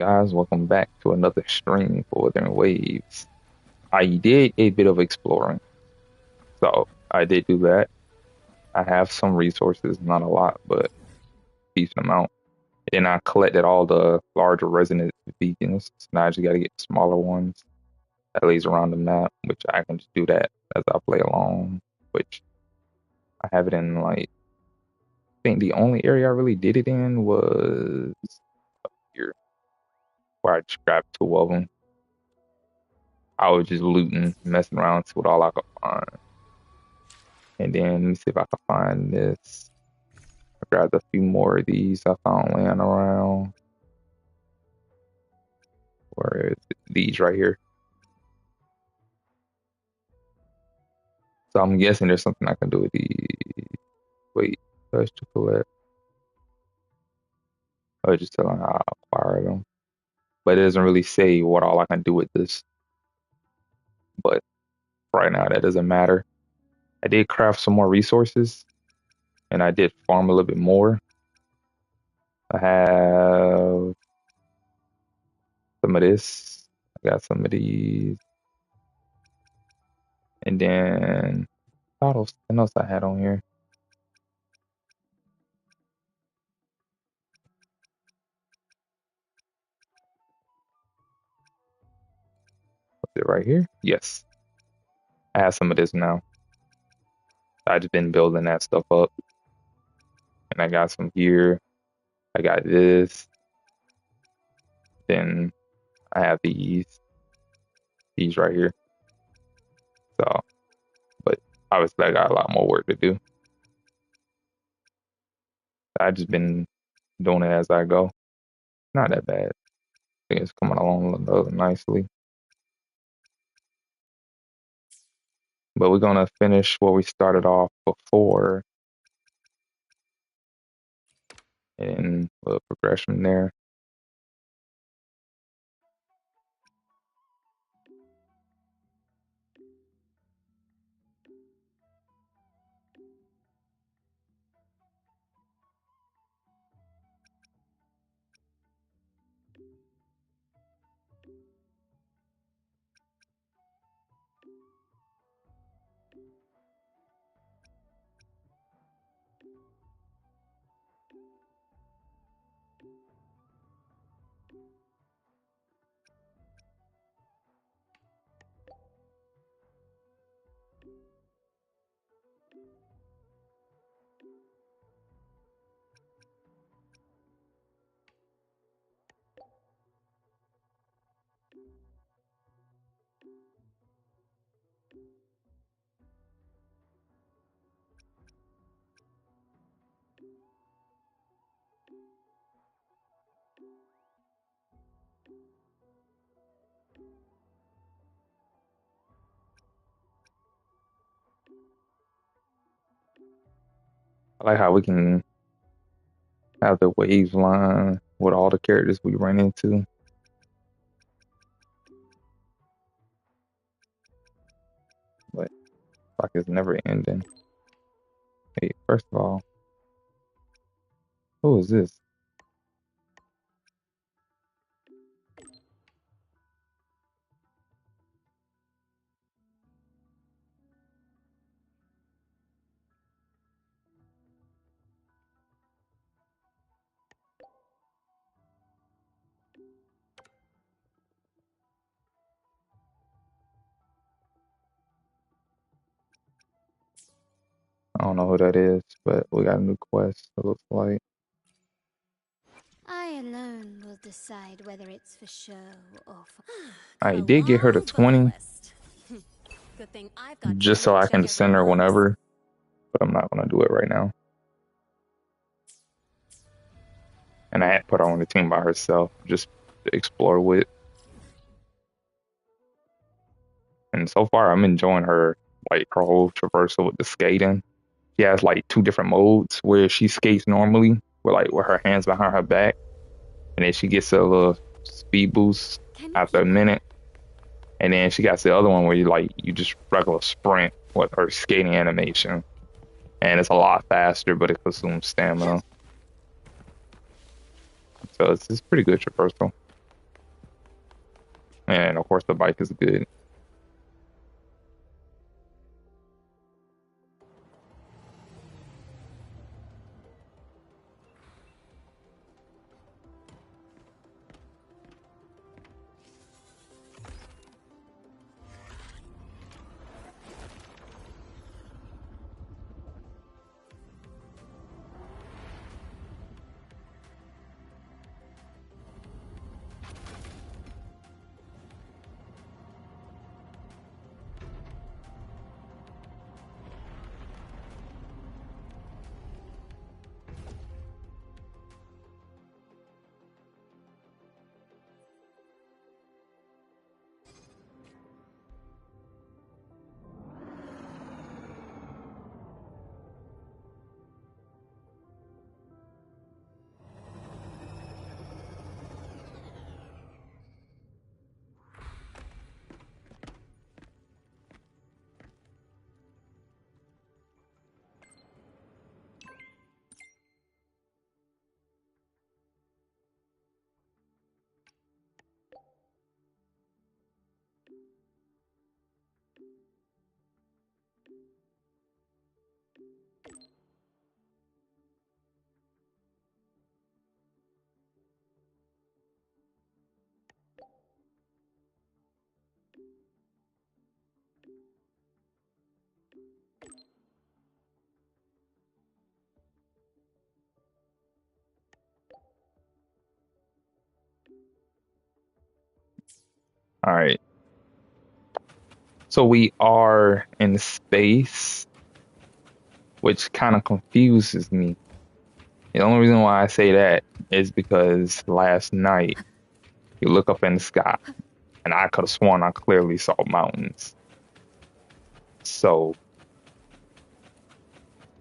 Guys, welcome back to another stream for Wuthering WAVES. I did a bit of exploring, so I did do that. I have some resources, not a lot, but a decent amount. And I collected all the larger resonant beacons. Now I just got to get smaller ones that lays around the map, which I can just do that as I play along. Which I have it in like, I think the only area I really did it in was here, where I just grabbed two of them. I was just looting, messing around, see what all I could find. And then let me see if I can find this. I grabbed a few more of these I found laying around. Where is it? These right here. So I'm guessing there's something I can do with these. Wait, touch to collect. I was just telling how I acquire them. But it doesn't really say what all I can do with this. But right now that doesn't matter. I did craft some more resources and I did farm a little bit more. I have some of this. I got some of these. And then what else I had on here? Was it right here? Yes. I have some of this now. I just been building that stuff up. And I got some here. I got this. Then I have these right here. So, but obviously I got a lot more work to do. I just been doing it as I go. Not that bad. I think it's coming along nicely. But we're gonna finish where we started off before, and we'll progress from there. I like how we can have the waves line with all the characters we run into. But like it's never ending. Hey, first of all, who is this? I don't know who that is, but we got a new quest, it looks like. I alone will decide whether it's for show or for... I did get her to 20 Good thing I've got just time so to I can check every send her box. whenever, but I'm not gonna do it right now. And I had put her on the team by herself just to explore with. And so far, I'm enjoying her, like her whole traversal with the skating. She has like two different modes where she skates normally, with her hands behind her back, and then she gets a little speed boost Can you after a keep up? minute. And then she got the other one where you just regular sprint with her skating animation, and it's a lot faster, but it consumes stamina. So it's pretty good traversal. of course, the bike is good. All right. So we are in space, which kind of confuses me. The only reason why I say that is because last night you look up in the sky and I could have sworn I clearly saw mountains. So,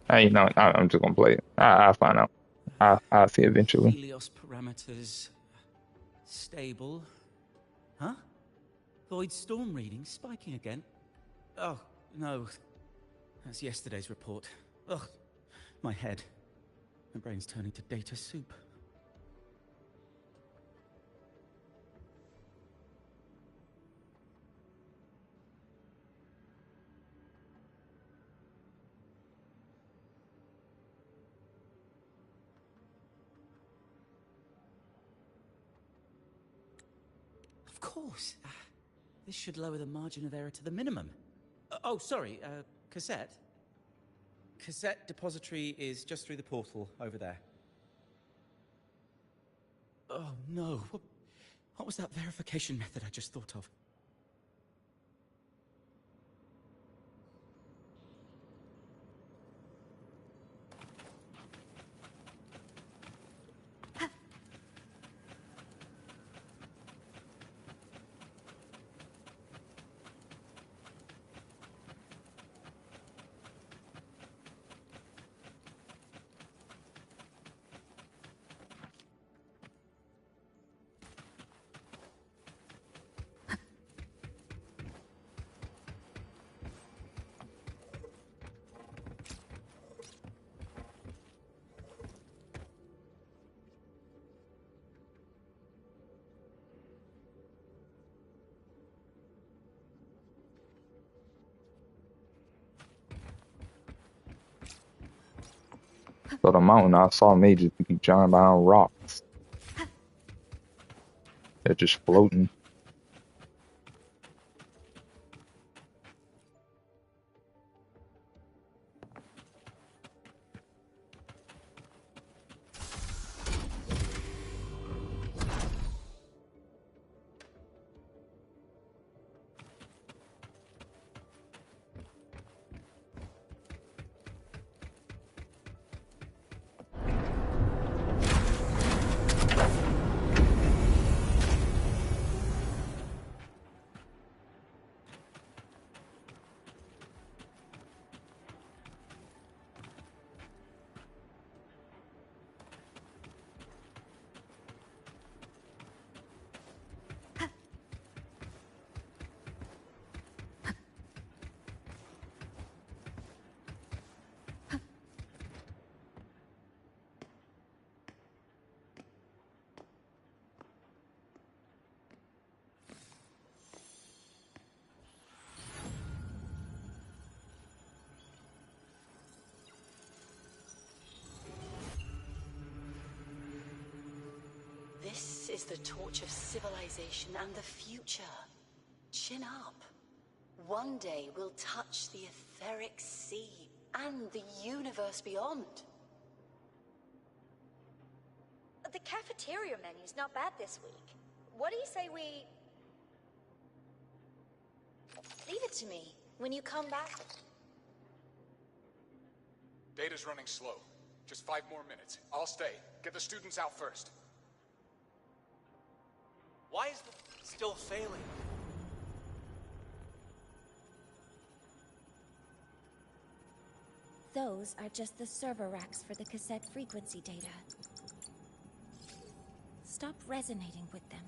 I'm just gonna play it. I'll find out. I'll see eventually. Helios parameters stable. Huh? Void storm reading spiking again. Oh, no. That's yesterday's report. Ugh. My head. My brain's turning to data soup. Of course. This should lower the margin of error to the minimum. Oh, sorry. Cassette? Cassette depository is just through the portal over there. Oh, no. What was that verification method I just thought of? So the mountain I saw may just be giant behind rocks. They're just floating. is the torch of civilization and the future. Chin up. One day we'll touch the etheric sea and the universe beyond. The cafeteria menu's not bad this week. What do you say we... Leave it to me. When you come back... Data's running slow. Just 5 more minutes. I'll stay. Get the students out first. Why is the... still failing? Those are just the server racks for the cassette frequency data. Stop resonating with them.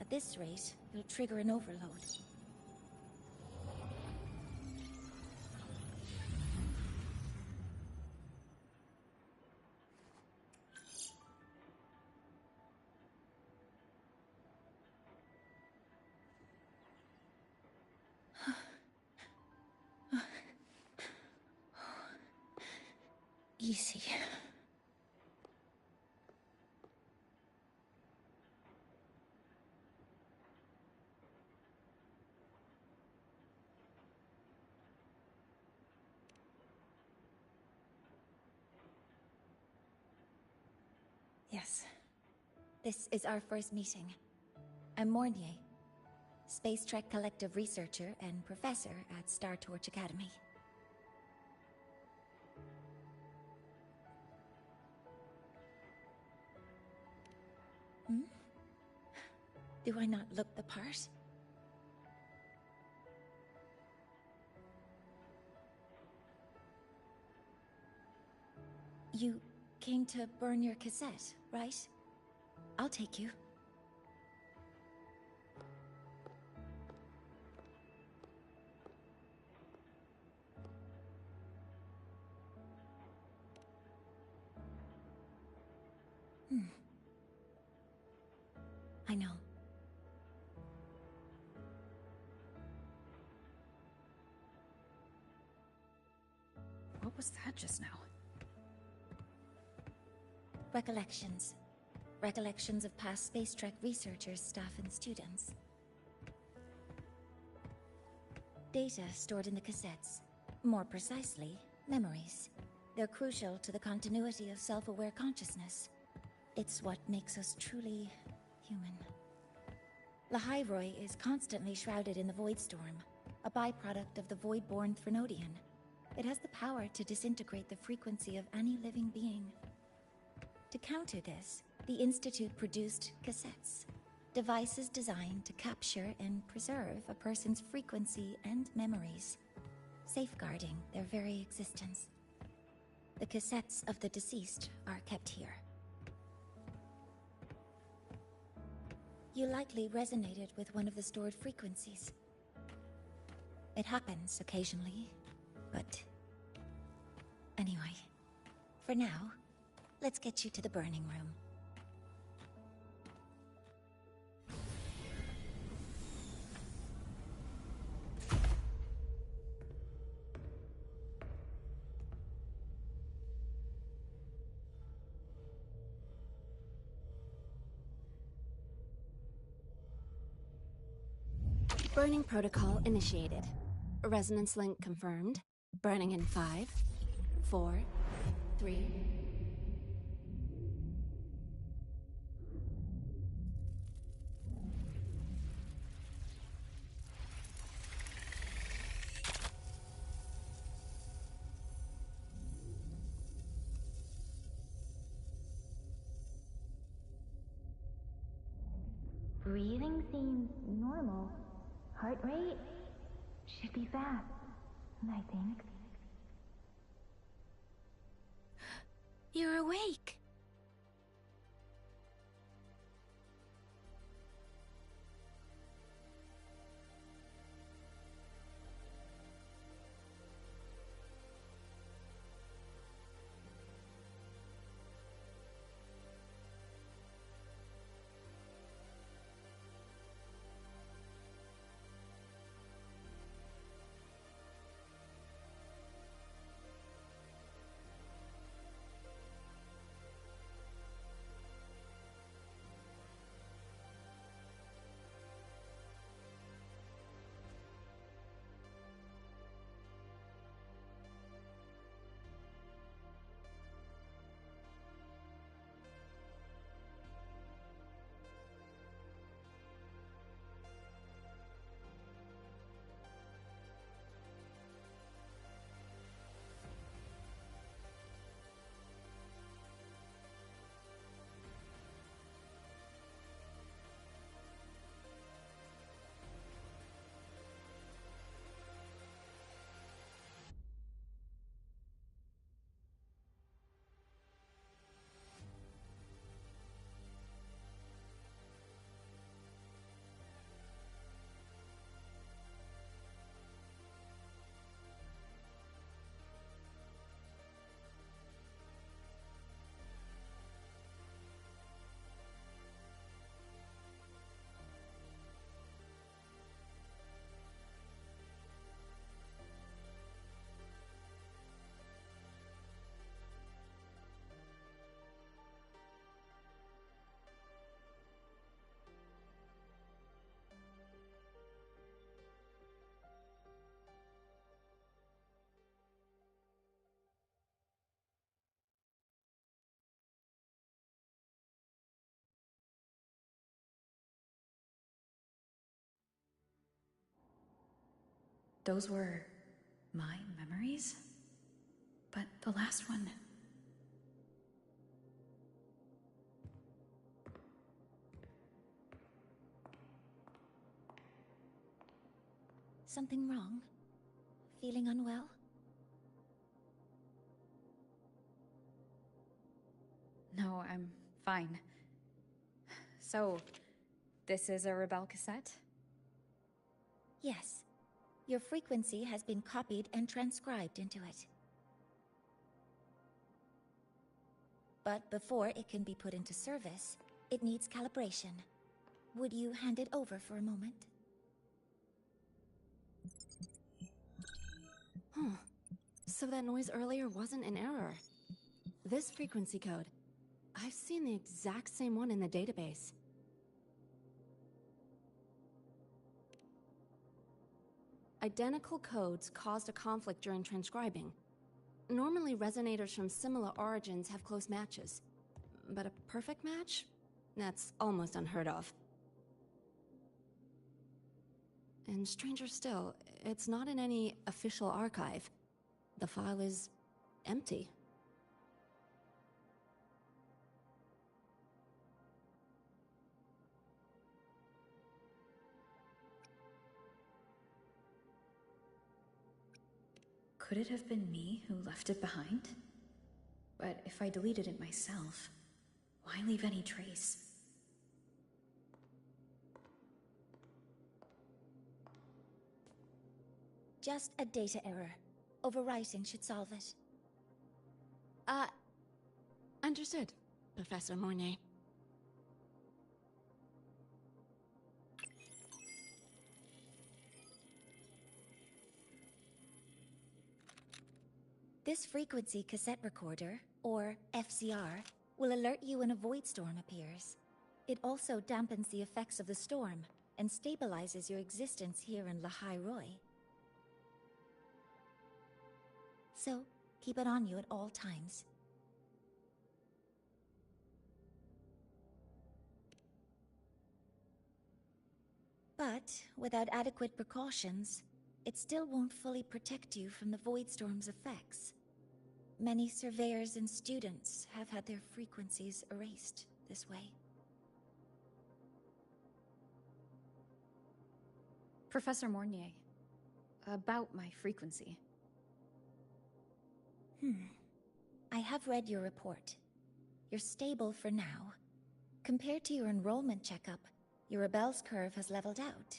At this rate, it'll trigger an overload. Easy. Yes. This is our first meeting. I'm Mornier, Space Trek Collective researcher and professor at Star Torch Academy. Do I not look the part? You came to burn your cassette, right? I'll take you. I know. What was that just now? Recollections. Recollections of past Space Trek researchers, staff, and students. Data stored in the cassettes. More precisely, memories. They're crucial to the continuity of self-aware consciousness. It's what makes us truly human. Lahairoi is constantly shrouded in the Void Storm, a byproduct of the Void-born Threnodian. It has the power to disintegrate the frequency of any living being. To counter this, the Institute produced cassettes, devices designed to capture and preserve a person's frequency and memories, safeguarding their very existence. The cassettes of the deceased are kept here. You likely resonated with one of the stored frequencies. It happens occasionally, but... Anyway, for now, let's get you to the burning room. Burning protocol initiated. Resonance link confirmed. Burning in 5, 4, 3... Breathing seems normal. Heart rate should be fast, I think. You're awake! those were my memories? But the last one... Something wrong? Feeling unwell? No, I'm fine. So, this is a Rebel cassette? Yes. Your frequency has been copied and transcribed into it. But before it can be put into service, it needs calibration. Would you hand it over for a moment? Huh. So that noise earlier wasn't an error. This frequency code, I've seen the exact same one in the database. Identical codes caused a conflict during transcribing. Normally, resonators from similar origins have close matches. But a perfect match? That's almost unheard of. And stranger still, it's not in any official archive. The file is empty. Could it have been me who left it behind? But if I deleted it myself, why leave any trace? Just a data error. Overwriting should solve it. Understood, Professor Mornay. This frequency cassette recorder, or FCR, will alert you when a void storm appears. It also dampens the effects of the storm and stabilizes your existence here in Lahai Roy. So, keep it on you at all times. But without adequate precautions, it still won't fully protect you from the void storm's effects. Many surveyors and students have had their frequencies erased this way. Professor Mornier, about my frequency. I have read your report. You're stable for now. Compared to your enrollment checkup, your rebel's curve has leveled out.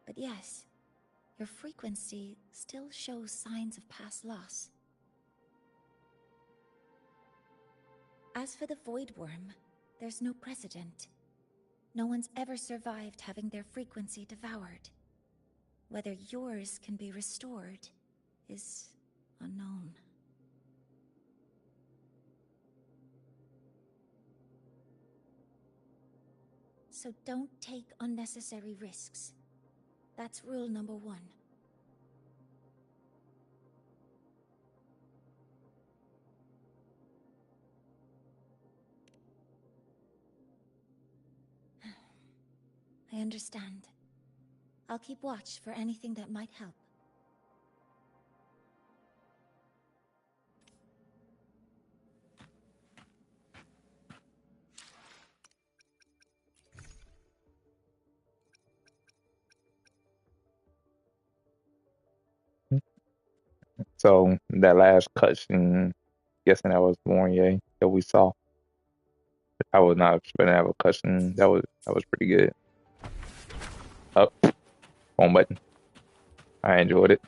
But yes, your frequency still shows signs of past loss. As for the Void Worm, there's no precedent. No one's ever survived having their frequency devoured. Whether yours can be restored is unknown. So don't take unnecessary risks. That's rule number 1. I understand. I'll keep watch for anything that might help. So that last cutscene, guessing that was Warnier that we saw. I was not expecting to have a cutscene. That was pretty good. Up, home button. I enjoyed it.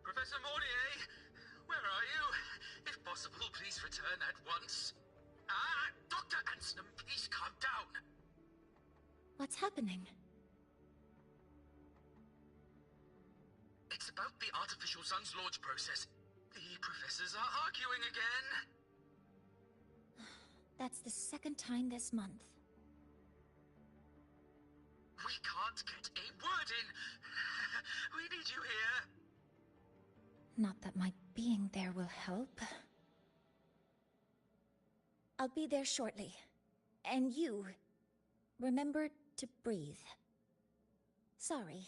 Professor Mornier, where are you? If possible, please return at once. Dr. Anstrom, please calm down. What's happening? It's about the artificial sun's launch process. The professors are arguing again. That's the second time this month. We can't get a word in. We need you here. Not that my being there will help. I'll be there shortly. And you, remember to breathe. Sorry.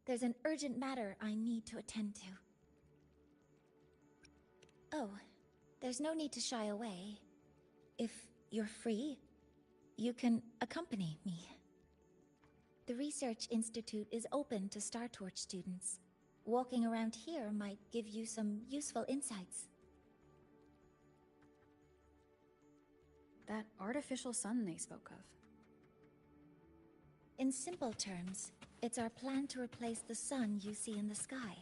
There's an urgent matter I need to attend to. Oh, there's no need to shy away. If you're free, you can accompany me. The Research Institute is open to Star Torch students. Walking around here might give you some useful insights. That artificial sun they spoke of. In simple terms, it's our plan to replace the sun you see in the sky.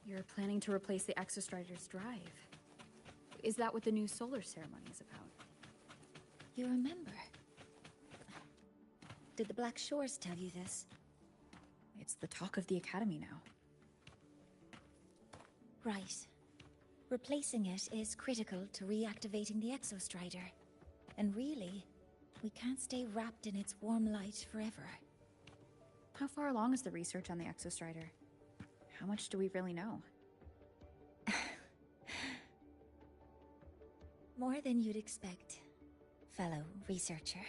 You're planning to replace the Exostrider's drive. Is that what the new solar ceremony is about? You remember? Did the Black Shores tell you this? It's the talk of the Academy now. Right. Replacing it is critical to reactivating the Exostrider. And really, we can't stay wrapped in its warm light forever. How far along is the research on the Exostrider? How much do we really know? More than you'd expect, fellow researcher.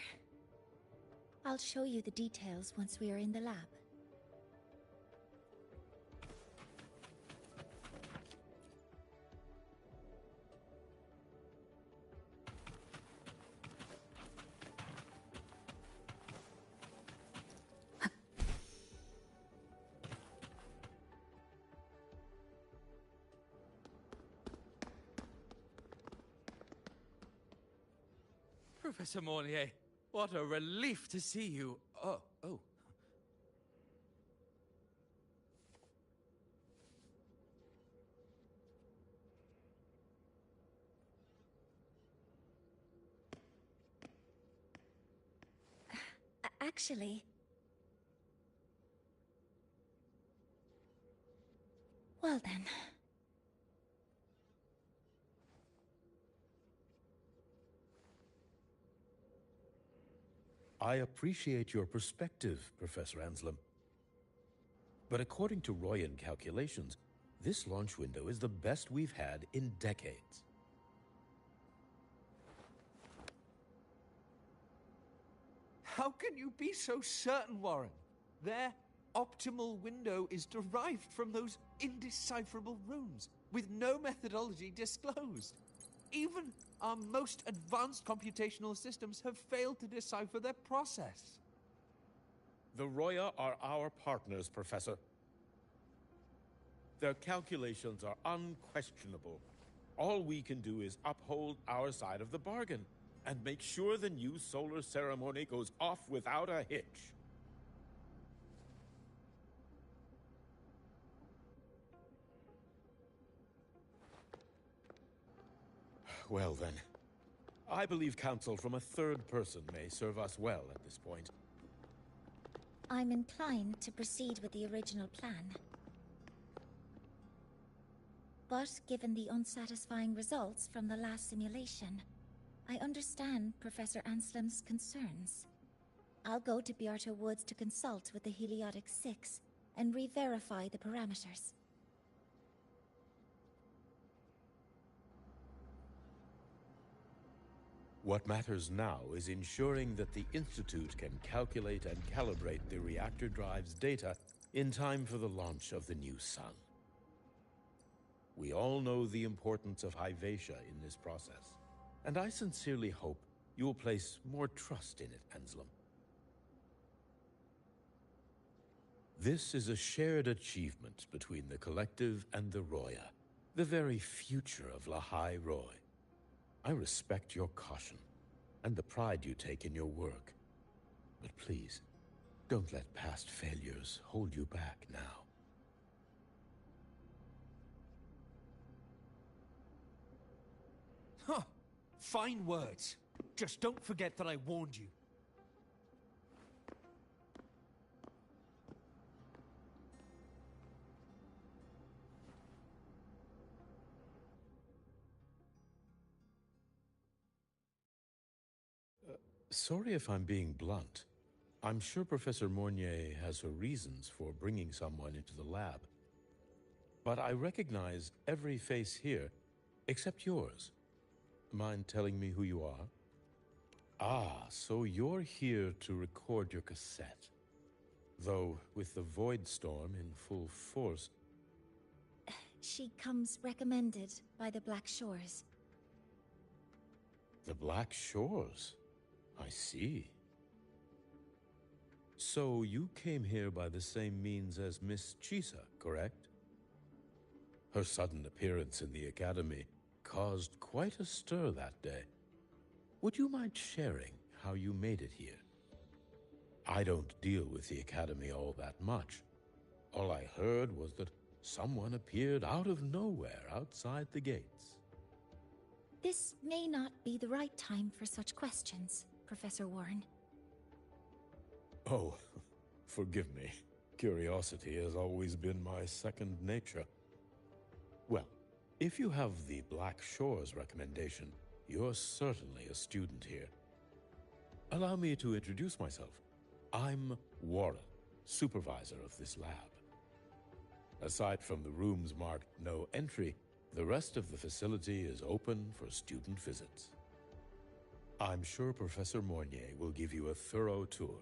I'll show you the details once we are in the lab. Professor Mornier, what a relief to see you. Oh. Actually... Well then... I appreciate your perspective, Professor Anselm. But according to Royan calculations, this launch window is the best we've had in decades. How can you be so certain, Warren? Their optimal window is derived from those indecipherable runes, with no methodology disclosed. Even our most advanced computational systems have failed to decipher their process. The Roya are our partners, Professor. Their calculations are unquestionable. All we can do is uphold our side of the bargain and make sure the new solar ceremony goes off without a hitch. Well then, I believe counsel from a third person may serve us well at this point. I'm inclined to proceed with the original plan. But given the unsatisfying results from the last simulation, I understand Professor Anselm's concerns. I'll go to Beata Woods to consult with the Heliotic Six and re-verify the parameters. What matters now is ensuring that the Institute can calculate and calibrate the reactor drive's data in time for the launch of the new sun. We all know the importance of Hyvatia in this process, and I sincerely hope you will place more trust in it, Anselm. This is a shared achievement between the Collective and the Roya, the very future of Lahai Roy. I respect your caution and the pride you take in your work. But please, don't let past failures hold you back now. Huh. Fine words. Just don't forget that I warned you. Sorry if I'm being blunt. I'm sure Professor Mornier has her reasons for bringing someone into the lab. But I recognize every face here, except yours. Mind telling me who you are? Ah, so you're here to record your cassette. Though, with the Void Storm in full force... She comes recommended by the Black Shores. The Black Shores? I see. So you came here by the same means as Miss Chisa, correct? Her sudden appearance in the Academy caused quite a stir that day. Would you mind sharing how you made it here? I don't deal with the Academy all that much. All I heard was that someone appeared out of nowhere outside the gates. This may not be the right time for such questions, Professor Warren. Oh, forgive me. Curiosity has always been my second nature. Well, if you have the Black Shores recommendation, you're certainly a student here. Allow me to introduce myself. I'm Warren, supervisor of this lab. Aside from the rooms marked no entry, the rest of the facility is open for student visits. I'm sure Professor Mornier will give you a thorough tour,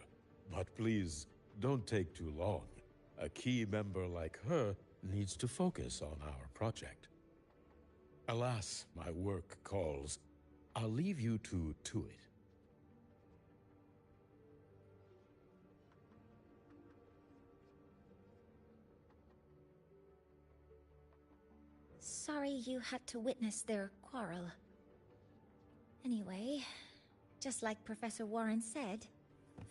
but please don't take too long. A key member like her needs to focus on our project. Alas, my work calls. I'll leave you to it. Sorry you had to witness their quarrel. Anyway, just like Professor Warren said,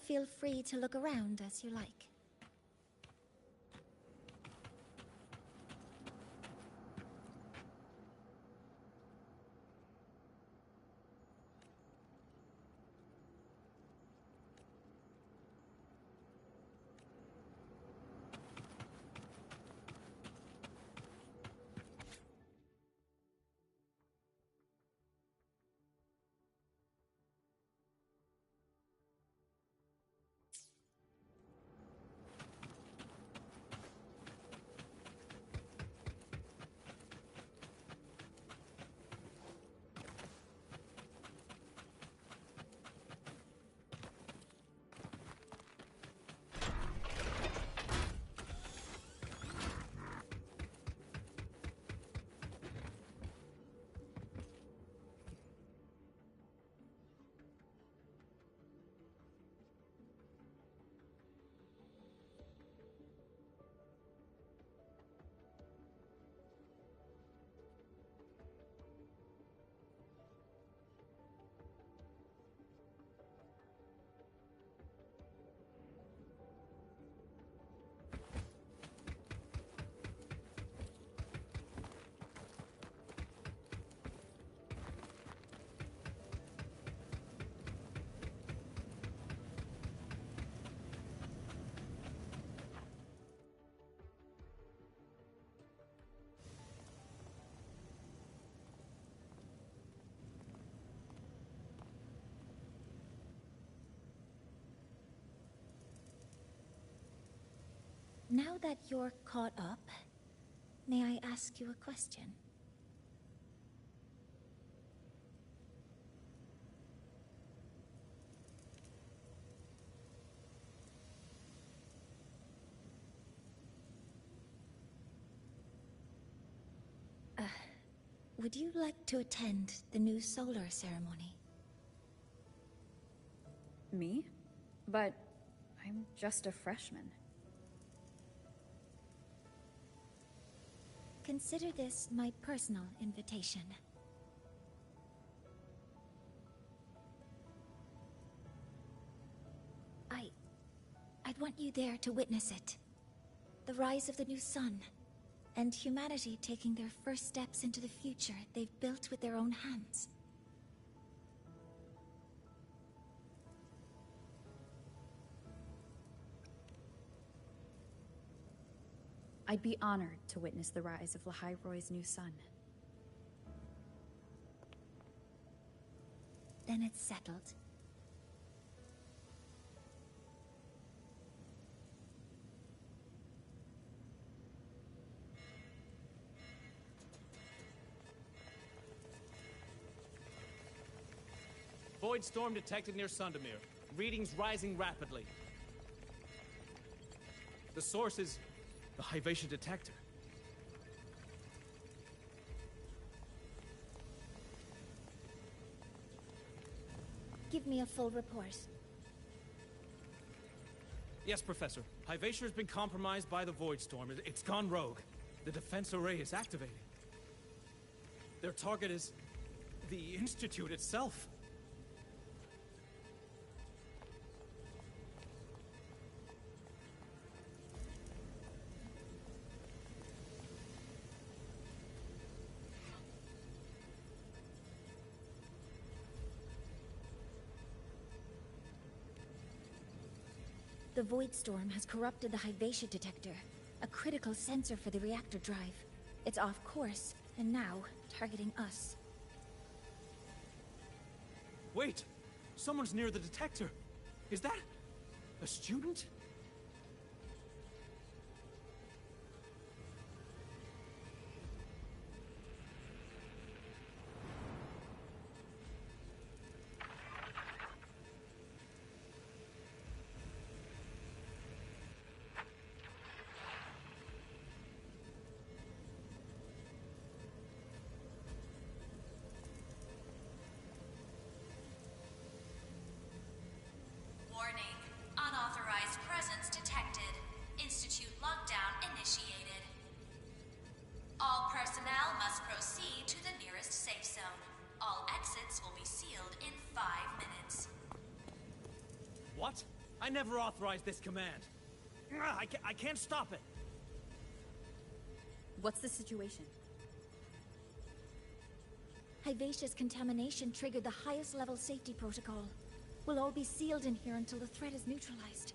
feel free to look around as you like. Now that you're caught up, may I ask you a question? Would you like to attend the new solar ceremony? Me? But I'm just a freshman. Consider this my personal invitation. I'd want you there to witness it. The rise of the new sun, and humanity taking their first steps into the future they've built with their own hands. I'd be honored to witness the rise of Lahai Roy's new sun. Then it's settled. Void storm detected near Sundermere. Readings rising rapidly. The source is the Hyvatia detector. Give me a full report. Yes, Professor. Hyvatia has been compromised by the Void Storm. It's gone rogue. The defense array is activated. Their target is the Institute itself. The Void Storm has corrupted the Hyvatia detector, a critical sensor for the reactor drive. It's off course, and now targeting us. Wait! Someone's near the detector! Is that a student? Warning. Unauthorized presence detected. Institute lockdown initiated. All personnel must proceed to the nearest safe zone. All exits will be sealed in 5 minutes. What? I never authorized this command. I can't stop it. What's the situation? Hyvatia's contamination triggered the highest level safety protocol. We'll all be sealed in here until the threat is neutralized.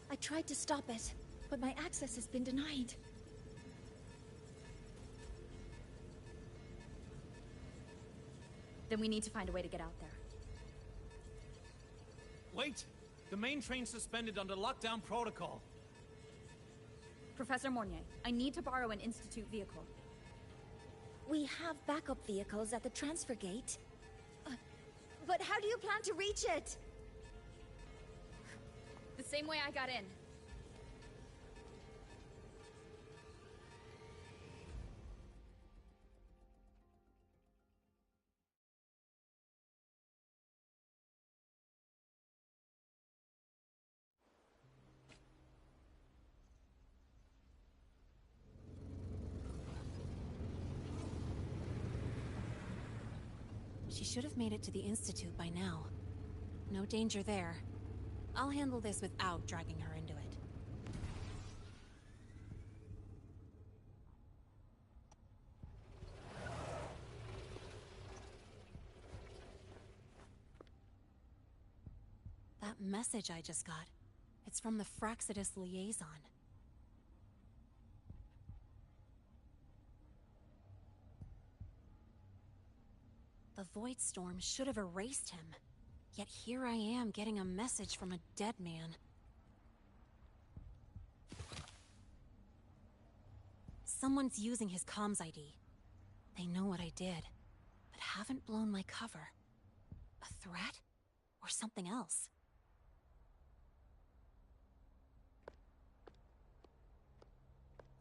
I tried to stop it, but my access has been denied. Then we need to find a way to get out there. Wait! The main train's suspended under lockdown protocol. Professor Mornier, I need to borrow an Institute vehicle. We have backup vehicles at the transfer gate. But how do you plan to reach it? The same way I got in. She should have made it to the Institute by now. No danger there. I'll handle this without dragging her into it. That message I just got, it's from the Fraxidus liaison. The Void Storm should have erased him. Yet here I am getting a message from a dead man. Someone's using his comms ID. They know what I did, but haven't blown my cover. A threat? Or something else?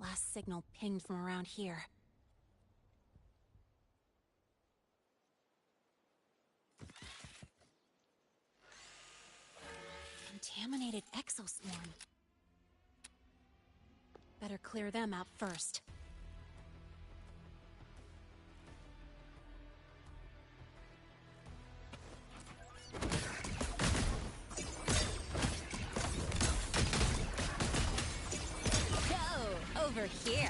Last signal pinged from around here. Contaminated exoswarm. Better clear them out first. Go over here.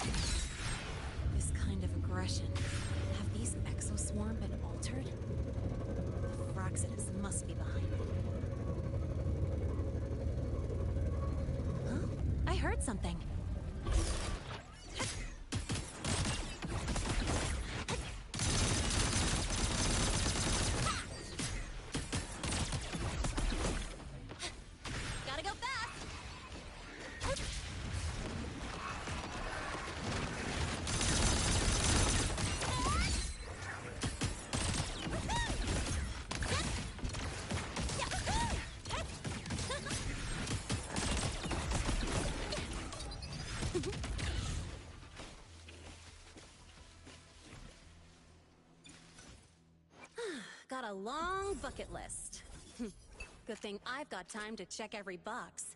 This kind of aggression. Have these exoswarm been altered? The Fraxidus must be behind it. I heard something. Gotta go fast. got a long bucket list. Good thing I've got time to check every box.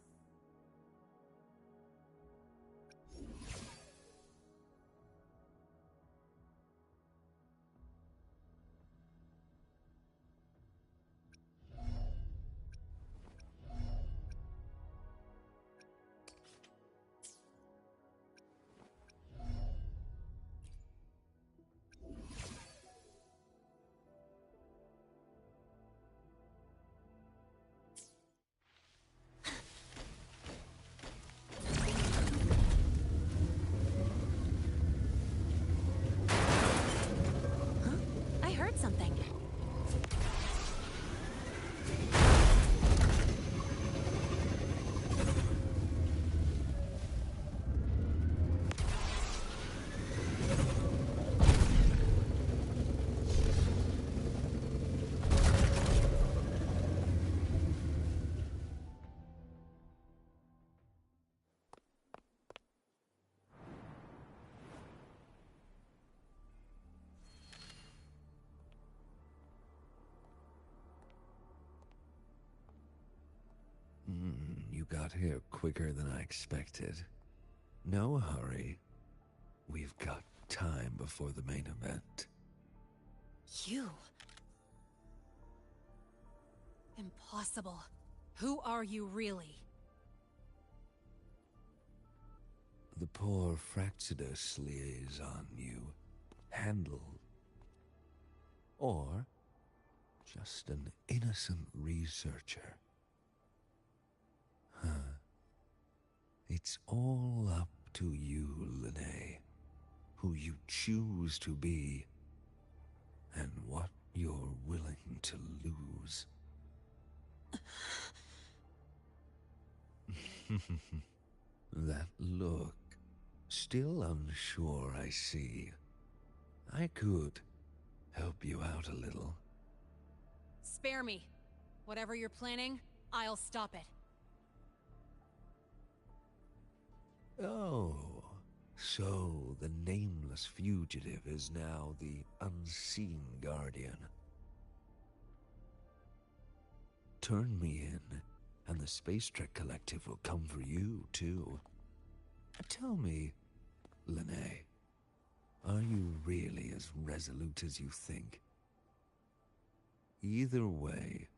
I heard something. You got here quicker than I expected. No hurry. We've got time before the main event. You? Impossible. Who are you really? The poor Fractsidus liaison you handled. Or just an innocent researcher. Huh. It's all up to you, Lene. Who you choose to be, and what you're willing to lose. That look. Still unsure, I see. I could help you out a little. Spare me. Whatever you're planning, I'll stop it. Oh, so the nameless fugitive is now the unseen guardian. Turn me in, and the Space Trek Collective will come for you, too. Tell me, Lene, are you really as resolute as you think? Either way,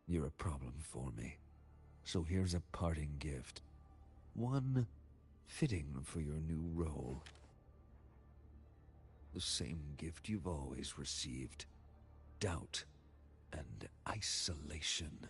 you're a problem for me. So here's a parting gift. One fitting for your new role. The same gift you've always received. Doubt and isolation.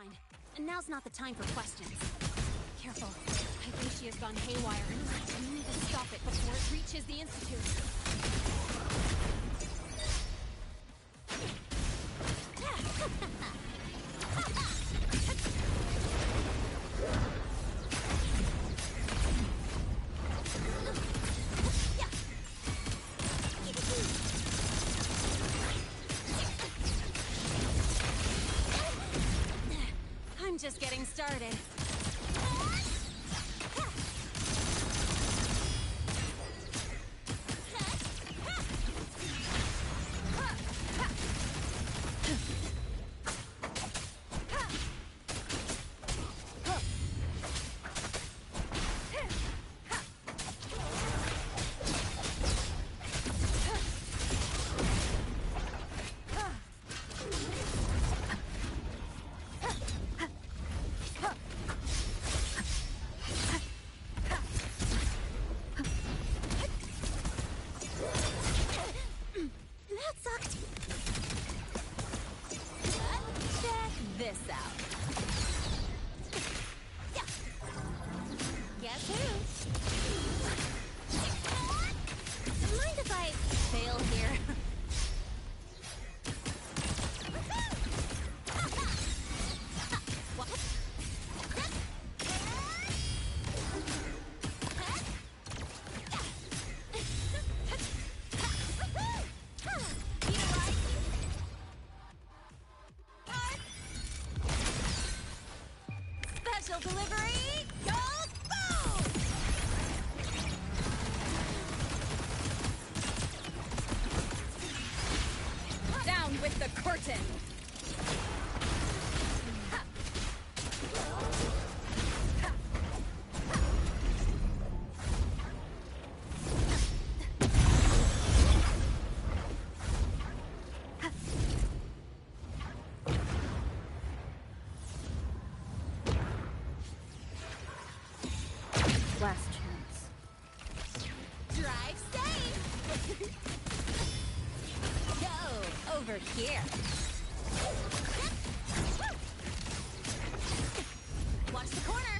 fine. Now's not the time for questions. Careful. Hypatia's gone haywire. We need to stop it before it reaches the Institute. I'm just getting started. This out. Guess who? Mind if I fail here? Special delivery, go boom! Down with the curtain! Last chance. Drive safe! Go over here. Watch the corner.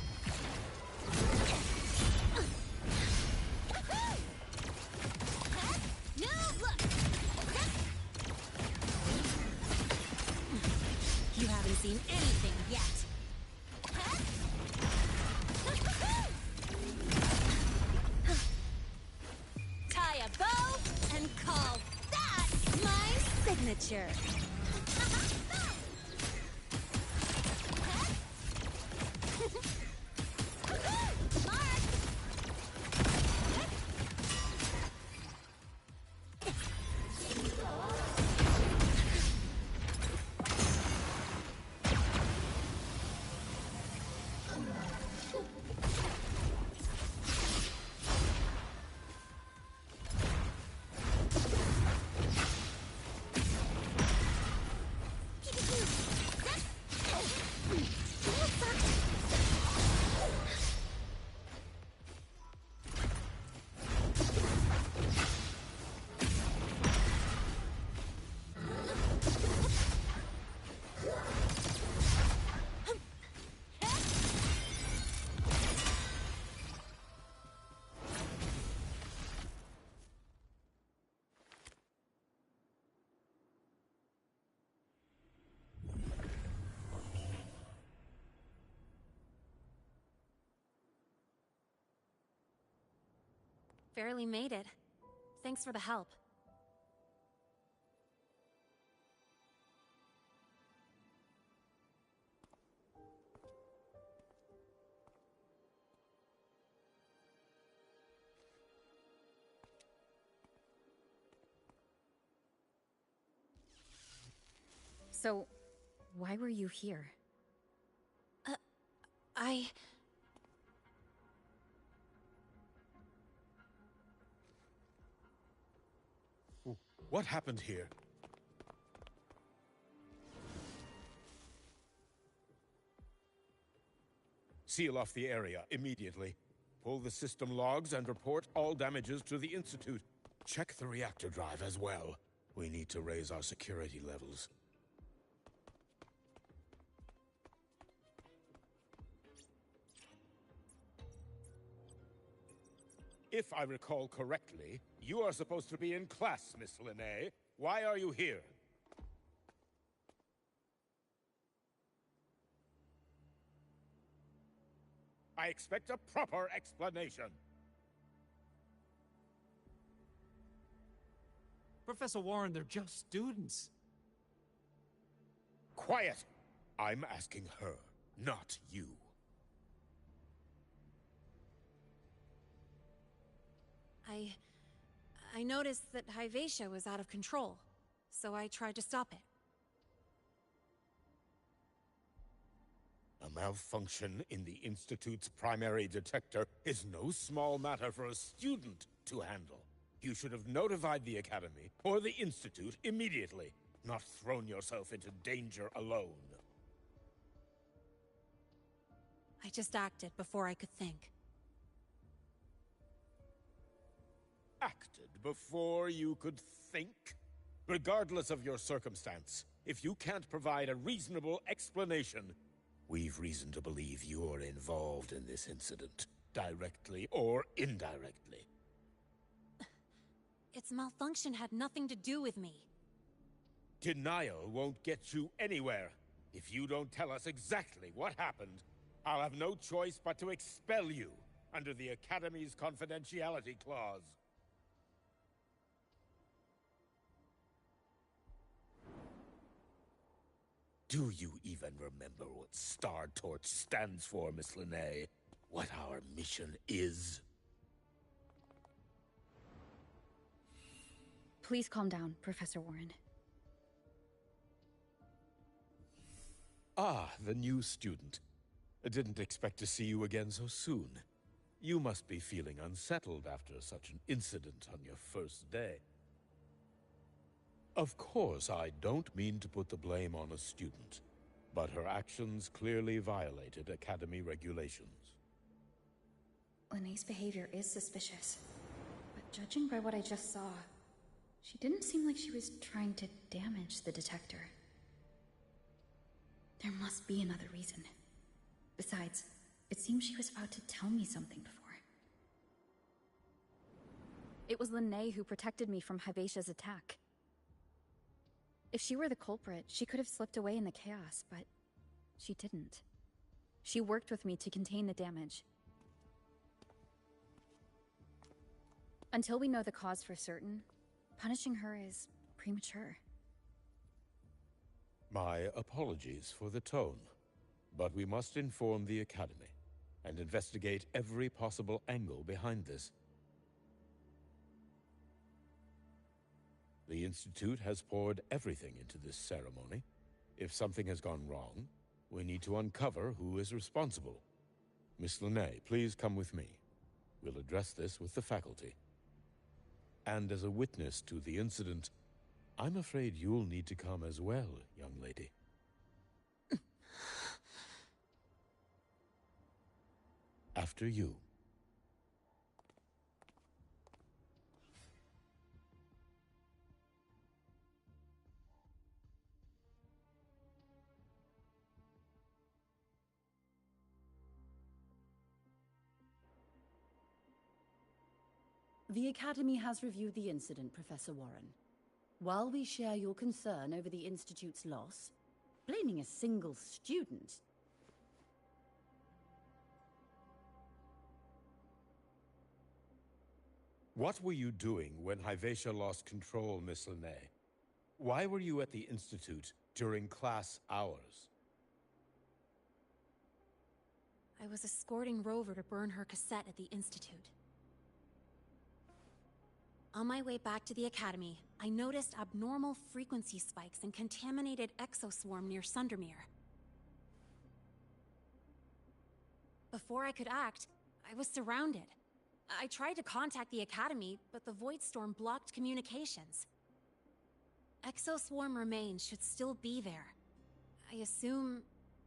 No, look. You haven't seen anything yet. Tie a bow and call that my signature. Barely made it. Thanks for the help. So, why were you here? What happened here? Seal off the area immediately. Pull the system logs and report all damages to the Institute. Check the reactor drive as well. We need to raise our security levels. If I recall correctly, you are supposed to be in class, Miss Linnae. Why are you here? I expect a proper explanation. Professor Warren, they're just students. Quiet! I'm asking her, not you. I noticed that Hyvatia was out of control, so I tried to stop it. A malfunction in the Institute's primary detector is no small matter for a student to handle. You should have notified the Academy or the Institute immediately, not thrown yourself into danger alone. I just acted before I could think. Acted before you could think? Regardless of your circumstance, if you can't provide a reasonable explanation, we've reason to believe you're involved in this incident, directly or indirectly. Its malfunction had nothing to do with me. Denial won't get you anywhere. If you don't tell us exactly what happened, I'll have no choice but to expel you under the Academy's confidentiality clause. Do you even remember what Star Torch stands for, Miss Linnae? What our mission is? Please calm down, Professor Warren. Ah, the new student. I didn't expect to see you again so soon. You must be feeling unsettled after such an incident on your first day. Of course, I don't mean to put the blame on a student, but her actions clearly violated Academy regulations. Linnae's behavior is suspicious, but judging by what I just saw, she didn't seem like she was trying to damage the detector. There must be another reason. Besides, it seems she was about to tell me something before. It was Linnae who protected me from Hyvatia's attack. If she were the culprit, she could have slipped away in the chaos, but she didn't. She worked with me to contain the damage. Until we know the cause for certain, punishing her is premature. My apologies for the tone, but we must inform the Academy and investigate every possible angle behind this. The Institute has poured everything into this ceremony. If something has gone wrong, we need to uncover who is responsible. Miss Linnae, please come with me. We'll address this with the faculty. And as a witness to the incident, I'm afraid you'll need to come as well, young lady. After you. The Academy has reviewed the incident, Professor Warren. While we share your concern over the Institute's loss, blaming a single student... What were you doing when Hyvatia lost control, Miss Linnae? Why were you at the Institute during class hours? I was escorting Rover to burn her cassette at the Institute. On my way back to the Academy, I noticed abnormal frequency spikes and contaminated exoswarm near Sundermere. Before I could act, I was surrounded. I tried to contact the Academy, but the Void Storm blocked communications. Exoswarm remains should still be there. I assume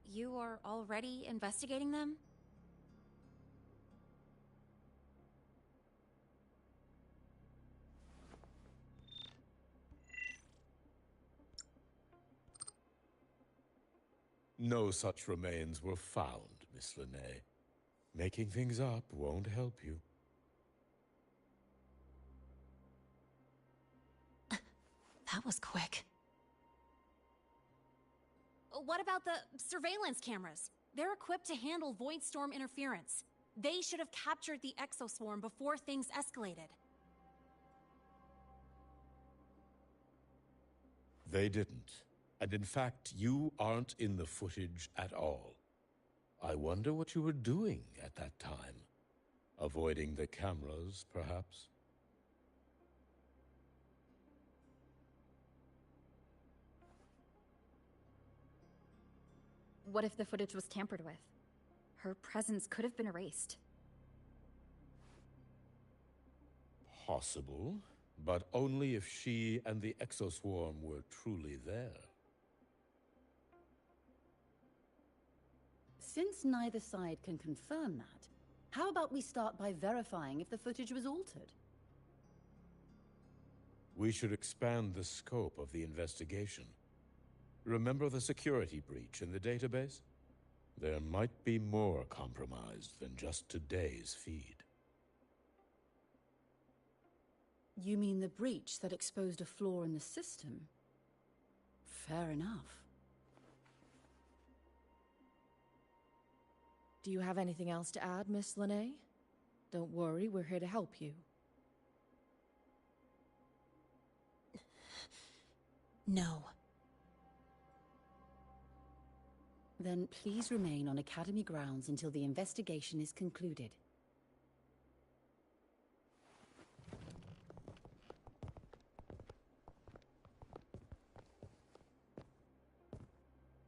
you are already investigating them? No such remains were found, Miss Linnae. Making things up won't help you. That was quick. What about the surveillance cameras? They're equipped to handle void storm interference. They should have captured the exoswarm before things escalated. They didn't. And in fact, you aren't in the footage at all. I wonder what you were doing at that time. Avoiding the cameras, perhaps? What if the footage was tampered with? Her presence could have been erased. Possible, but only if she and the exoswarm were truly there. Since neither side can confirm that, how about we start by verifying if the footage was altered? We should expand the scope of the investigation. Remember the security breach in the database? There might be more compromised than just today's feed. You mean the breach that exposed a flaw in the system? Fair enough. Do you have anything else to add, Miss Lene? Don't worry, we're here to help you. No. Then please remain on Academy grounds until the investigation is concluded.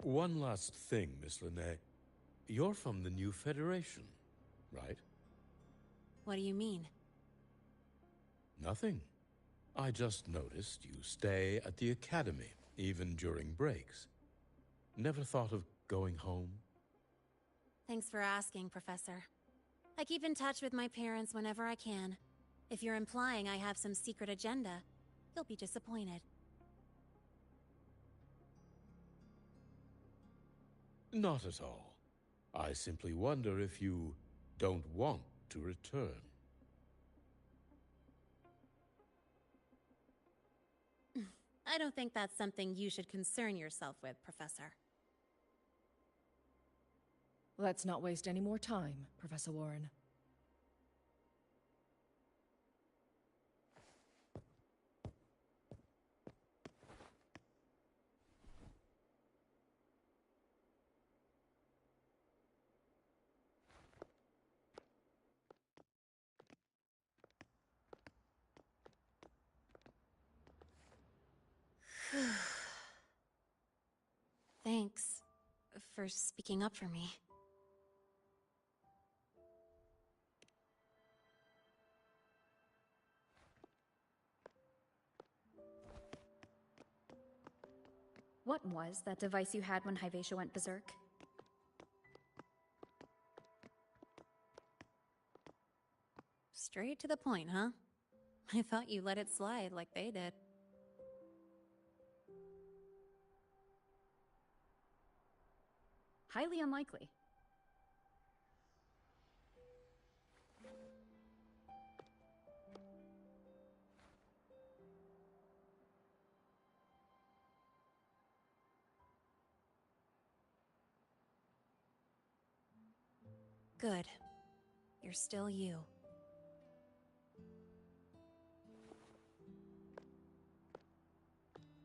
One last thing, Miss Lene. You're from the new Federation, right? What do you mean? Nothing. I just noticed you stay at the Academy, even during breaks. Never thought of going home? Thanks for asking, Professor. I keep in touch with my parents whenever I can. If you're implying I have some secret agenda, you'll be disappointed. Not at all. I simply wonder if you don't want to return. I don't think that's something you should concern yourself with, Professor. Let's not waste any more time, Professor Warren. Thanks for speaking up for me. What was that device you had when Hyvatia went berserk? Straight to the point, huh? I thought you let it slide like they did. Highly unlikely. Good. You're still you.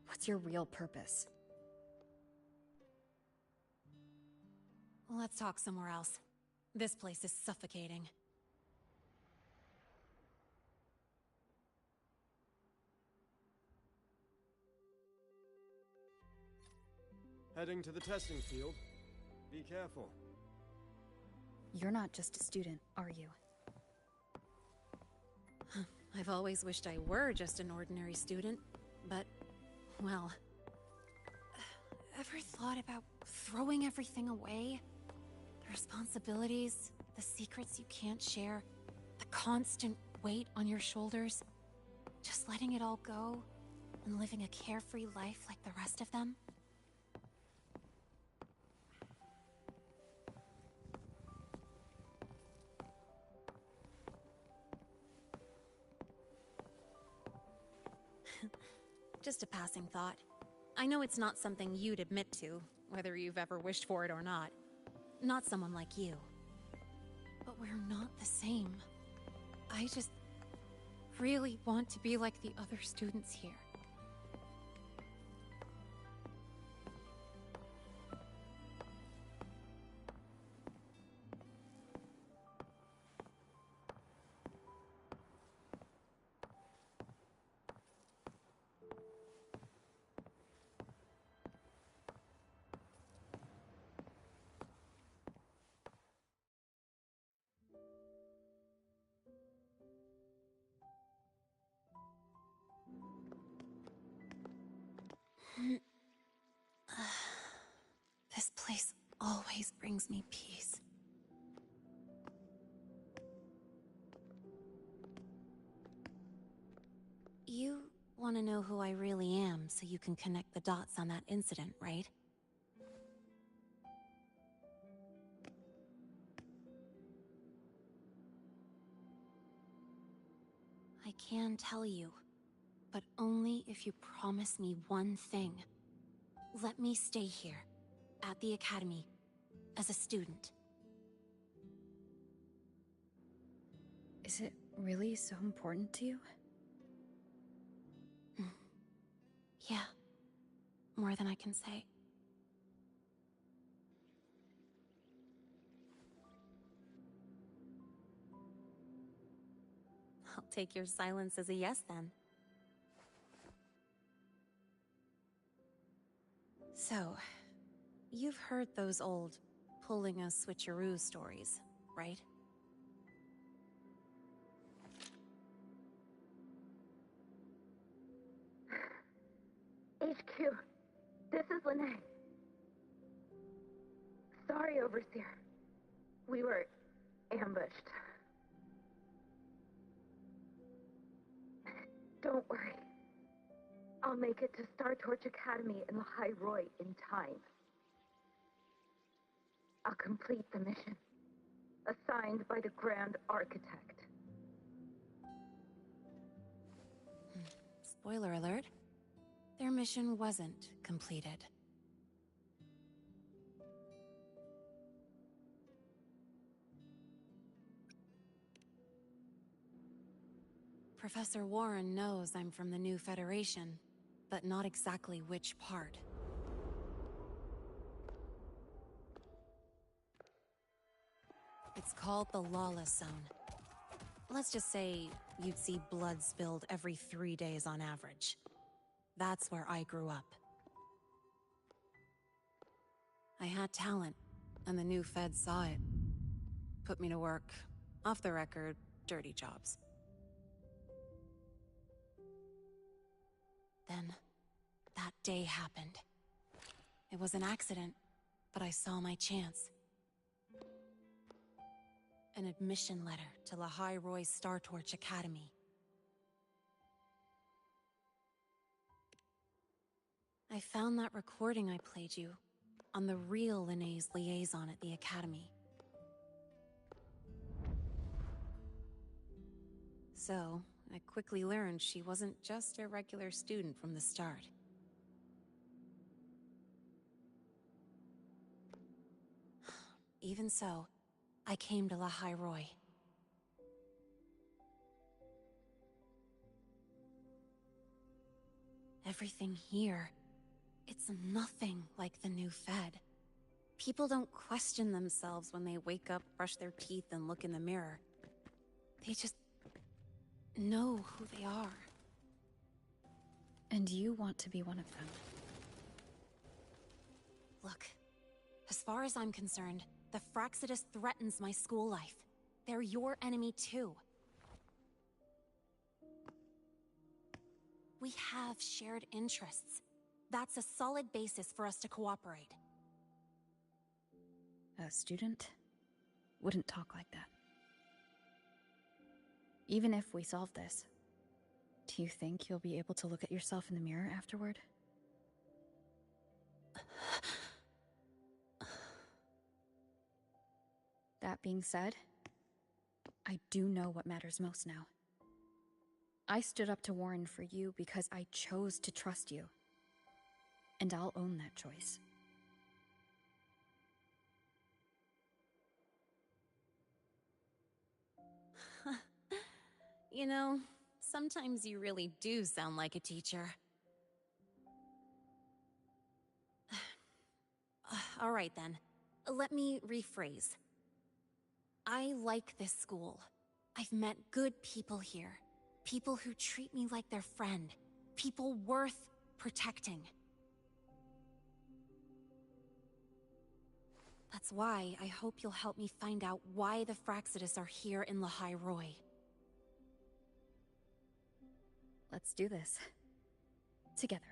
What's your real purpose? Let's talk somewhere else. This place is suffocating. Heading to the testing field. Be careful. You're not just a student, are you? I've always wished I were just an ordinary student, but, well... Ever thought about throwing everything away? The responsibilities, the secrets you can't share, the constant weight on your shoulders? Just letting it all go and living a carefree life like the rest of them? just a passing thought. I know it's not something you'd admit to, whether you've ever wished for it or not. Not someone like you. But we're not the same. I just really want to be like the other students here. This place always brings me peace. You want to know who I really am so you can connect the dots on that incident, right? I can tell you, but only if you promise me one thing. Let me stay here, at the Academy, as a student. Is it really so important to you? Yeah, more than I can say. I'll take your silence as a yes, then. So, you've heard those old pulling a switcheroo stories, right? HQ, this is Lene. Sorry, Overseer. We were ambushed. Don't worry. I'll make it to Star Torch Academy in Lahai Roy in time. I'll complete the mission, assigned by the Grand Architect. Spoiler alert. Their mission wasn't completed. Professor Warren knows I'm from the new Federation, but not exactly which part. It's called the Lawless Zone. Let's just say you'd see blood spilled every 3 days on average. That's where I grew up. I had talent, and the new feds saw it. Put me to work, off the record, dirty jobs. Then, that day happened. It was an accident, but I saw my chance. An admission letter to Lahai Roy's Star Torch Academy. I found that recording I played you on the real Lene's liaison at the Academy. So, I quickly learned she wasn't just a regular student from the start. Even so, I came to Lahai Roy. Everything here, it's nothing like the new Fed. People don't question themselves when they wake up, brush their teeth, and look in the mirror. They just know who they are. And you want to be one of them. Look, as far as I'm concerned, the Fraxidus threatens my school life. They're your enemy too. We have shared interests. That's a solid basis for us to cooperate. A student wouldn't talk like that. Even if we solve this, do you think you'll be able to look at yourself in the mirror afterward? That being said, I do know what matters most now. I stood up to Warren for you because I chose to trust you. And I'll own that choice. You know, sometimes you really do sound like a teacher. All right then. Let me rephrase. I like this school. I've met good people here. People who treat me like their friend. People worth protecting. That's why I hope you'll help me find out why the Fraxidus are here in Lahai Roi. Let's do this. Together.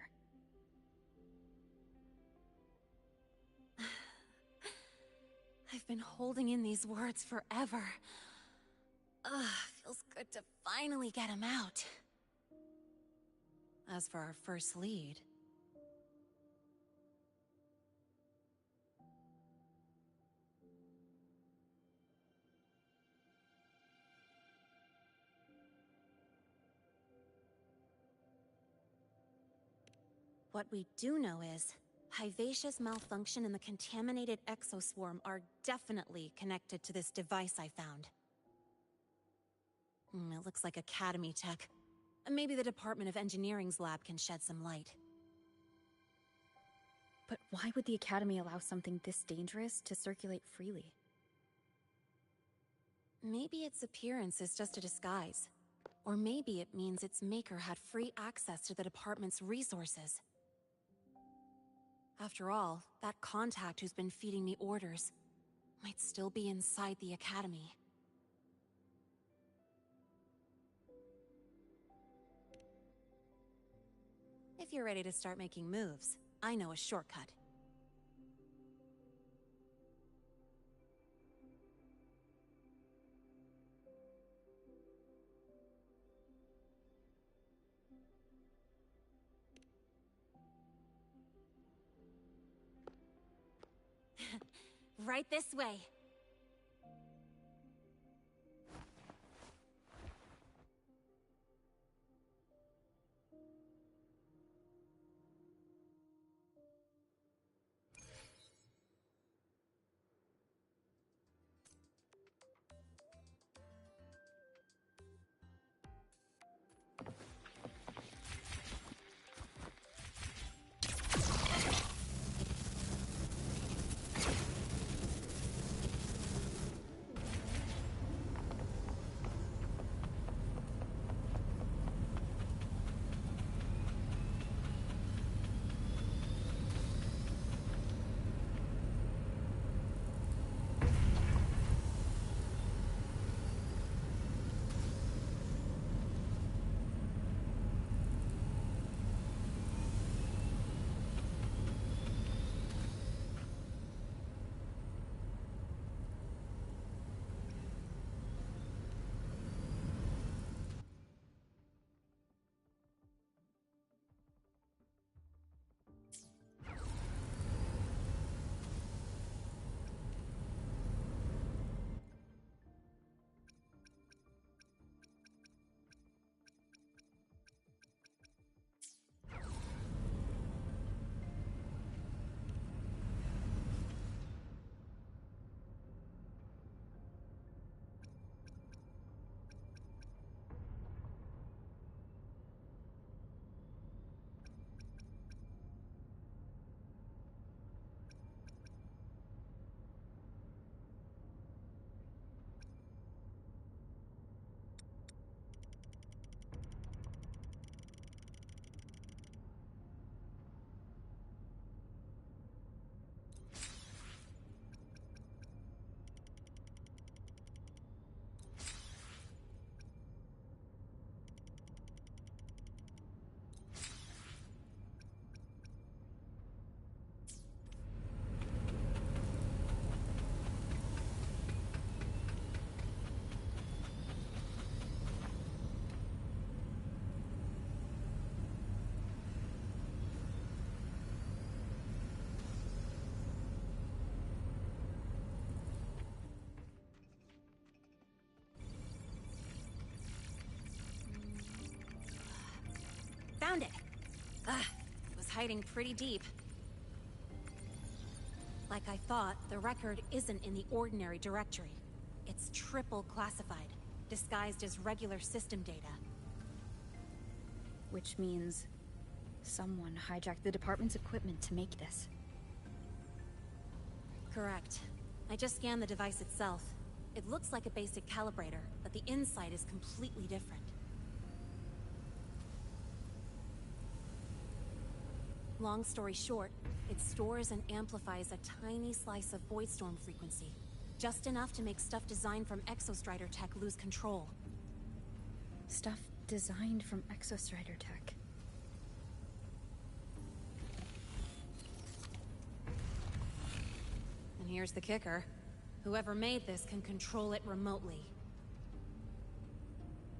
I've been holding in these words forever. Feels good to finally get them out. As for our first lead... What we do know is, Hyvatia's malfunction and the contaminated exoswarm are definitely connected to this device I found. It looks like Academy tech. Maybe the Department of Engineering's lab can shed some light. But why would the Academy allow something this dangerous to circulate freely? Maybe its appearance is just a disguise. Or maybe it means its maker had free access to the department's resources. After all, that contact who's been feeding me orders might still be inside the Academy. If you're ready to start making moves, I know a shortcut. Right this way. It was hiding pretty deep. Like I thought, the record isn't in the ordinary directory. It's triple classified, disguised as regular system data. Which means someone hijacked the department's equipment to make this. Correct. I just scanned the device itself. It looks like a basic calibrator, but the inside is completely different. Long story short, it stores and amplifies a tiny slice of Voidstorm frequency. Just enough to make stuff designed from Exostrider tech lose control. Stuff designed from Exostrider tech. And here's the kicker. Whoever made this can control it remotely.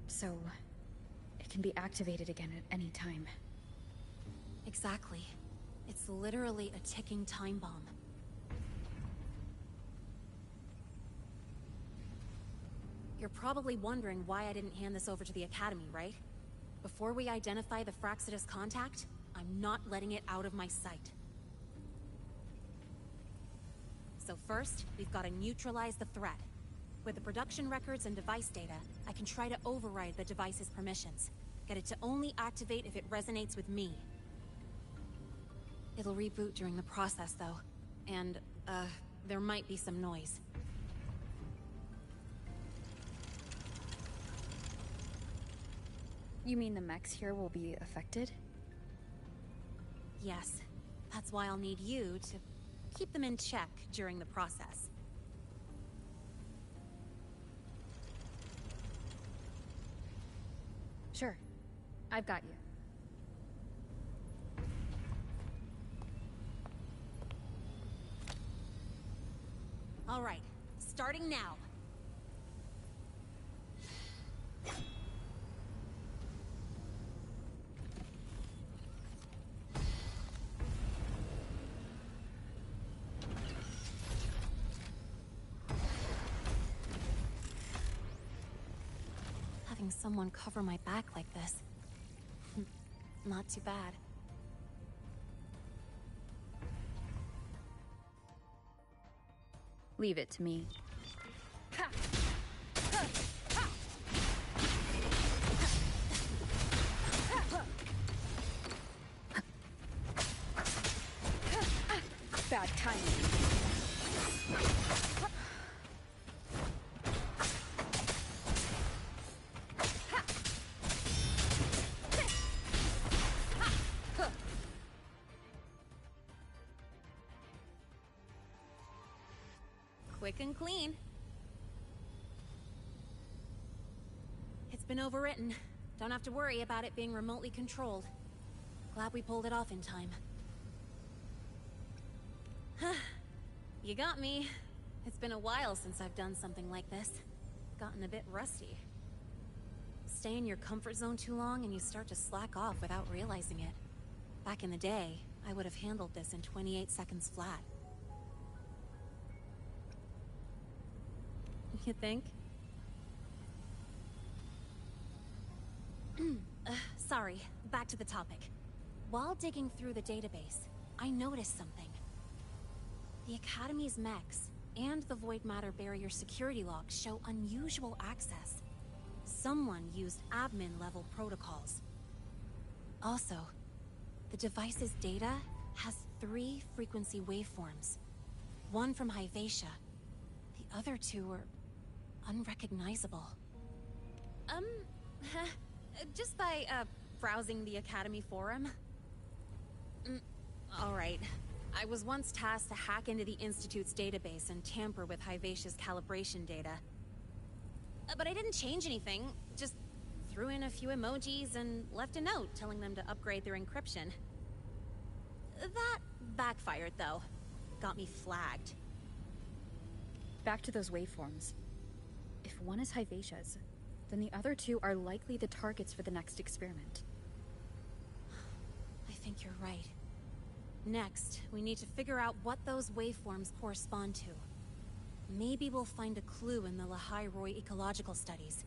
So, it can be activated again at any time. Exactly. It's literally a ticking time bomb. You're probably wondering why I didn't hand this over to the Academy, right? Before we identify the Fraxidus contact, I'm not letting it out of my sight. So first, we've got to neutralize the threat. With the production records and device data, I can try to override the device's permissions. Get it to only activate if it resonates with me. It'll reboot during the process, though. And, there might be some noise. You mean the mechs here will be affected? Yes. That's why I'll need you to keep them in check during the process. Sure. I've got you. All right. Starting now. Having someone cover my back like this. Not too bad. Leave it to me. Bad timing. Quick and clean. It's been overwritten. Don't have to worry about it being remotely controlled. Glad we pulled it off in time. You got me. It's been a while since I've done something like this. Gotten a bit rusty. Stay in your comfort zone too long and you start to slack off without realizing it. Back in the day, I would have handled this in 28 seconds flat. You think? Sorry, back to the topic. While digging through the database, I noticed something. The Academy's mechs and the Void Matter Barrier security logs show unusual access. Someone used admin-level protocols. Also, the device's data has 3 frequency waveforms. One from Hyvatia. The other 2 are unrecognizable. Just by, browsing the Academy forum? Alright. I was once tasked to hack into the Institute's database and tamper with Hyvatia's calibration data. But I didn't change anything, just threw in a few emojis and left a note telling them to upgrade their encryption. That backfired, though. Got me flagged. Back to those waveforms. If one is Hyvatia's, then the other 2 are likely the targets for the next experiment. I think you're right. Next, we need to figure out what those waveforms correspond to. Maybe we'll find a clue in the Lehigh Roy ecological studies.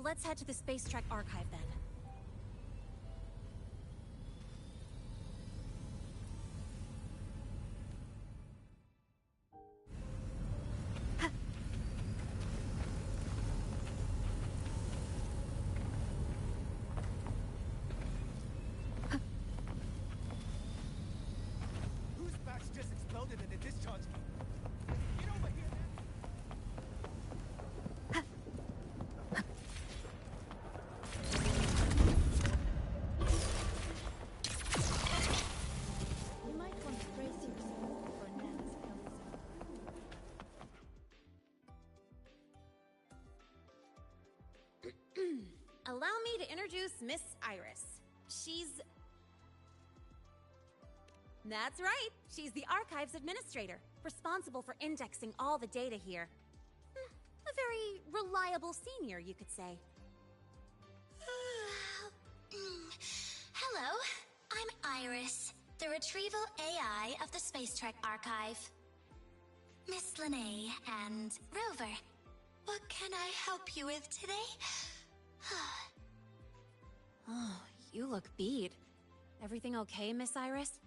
Let's head to the Space Trek archive then. Allow me to introduce Miss Iris. That's right. She's the Archives Administrator, responsible for indexing all the data here. A very reliable senior, you could say. Hello, I'm Iris, the Retrieval AI of the Space Trek Archive. Miss Lene and Rover, what can I help you with today? Oh, you look beat. Everything okay, Miss Iris?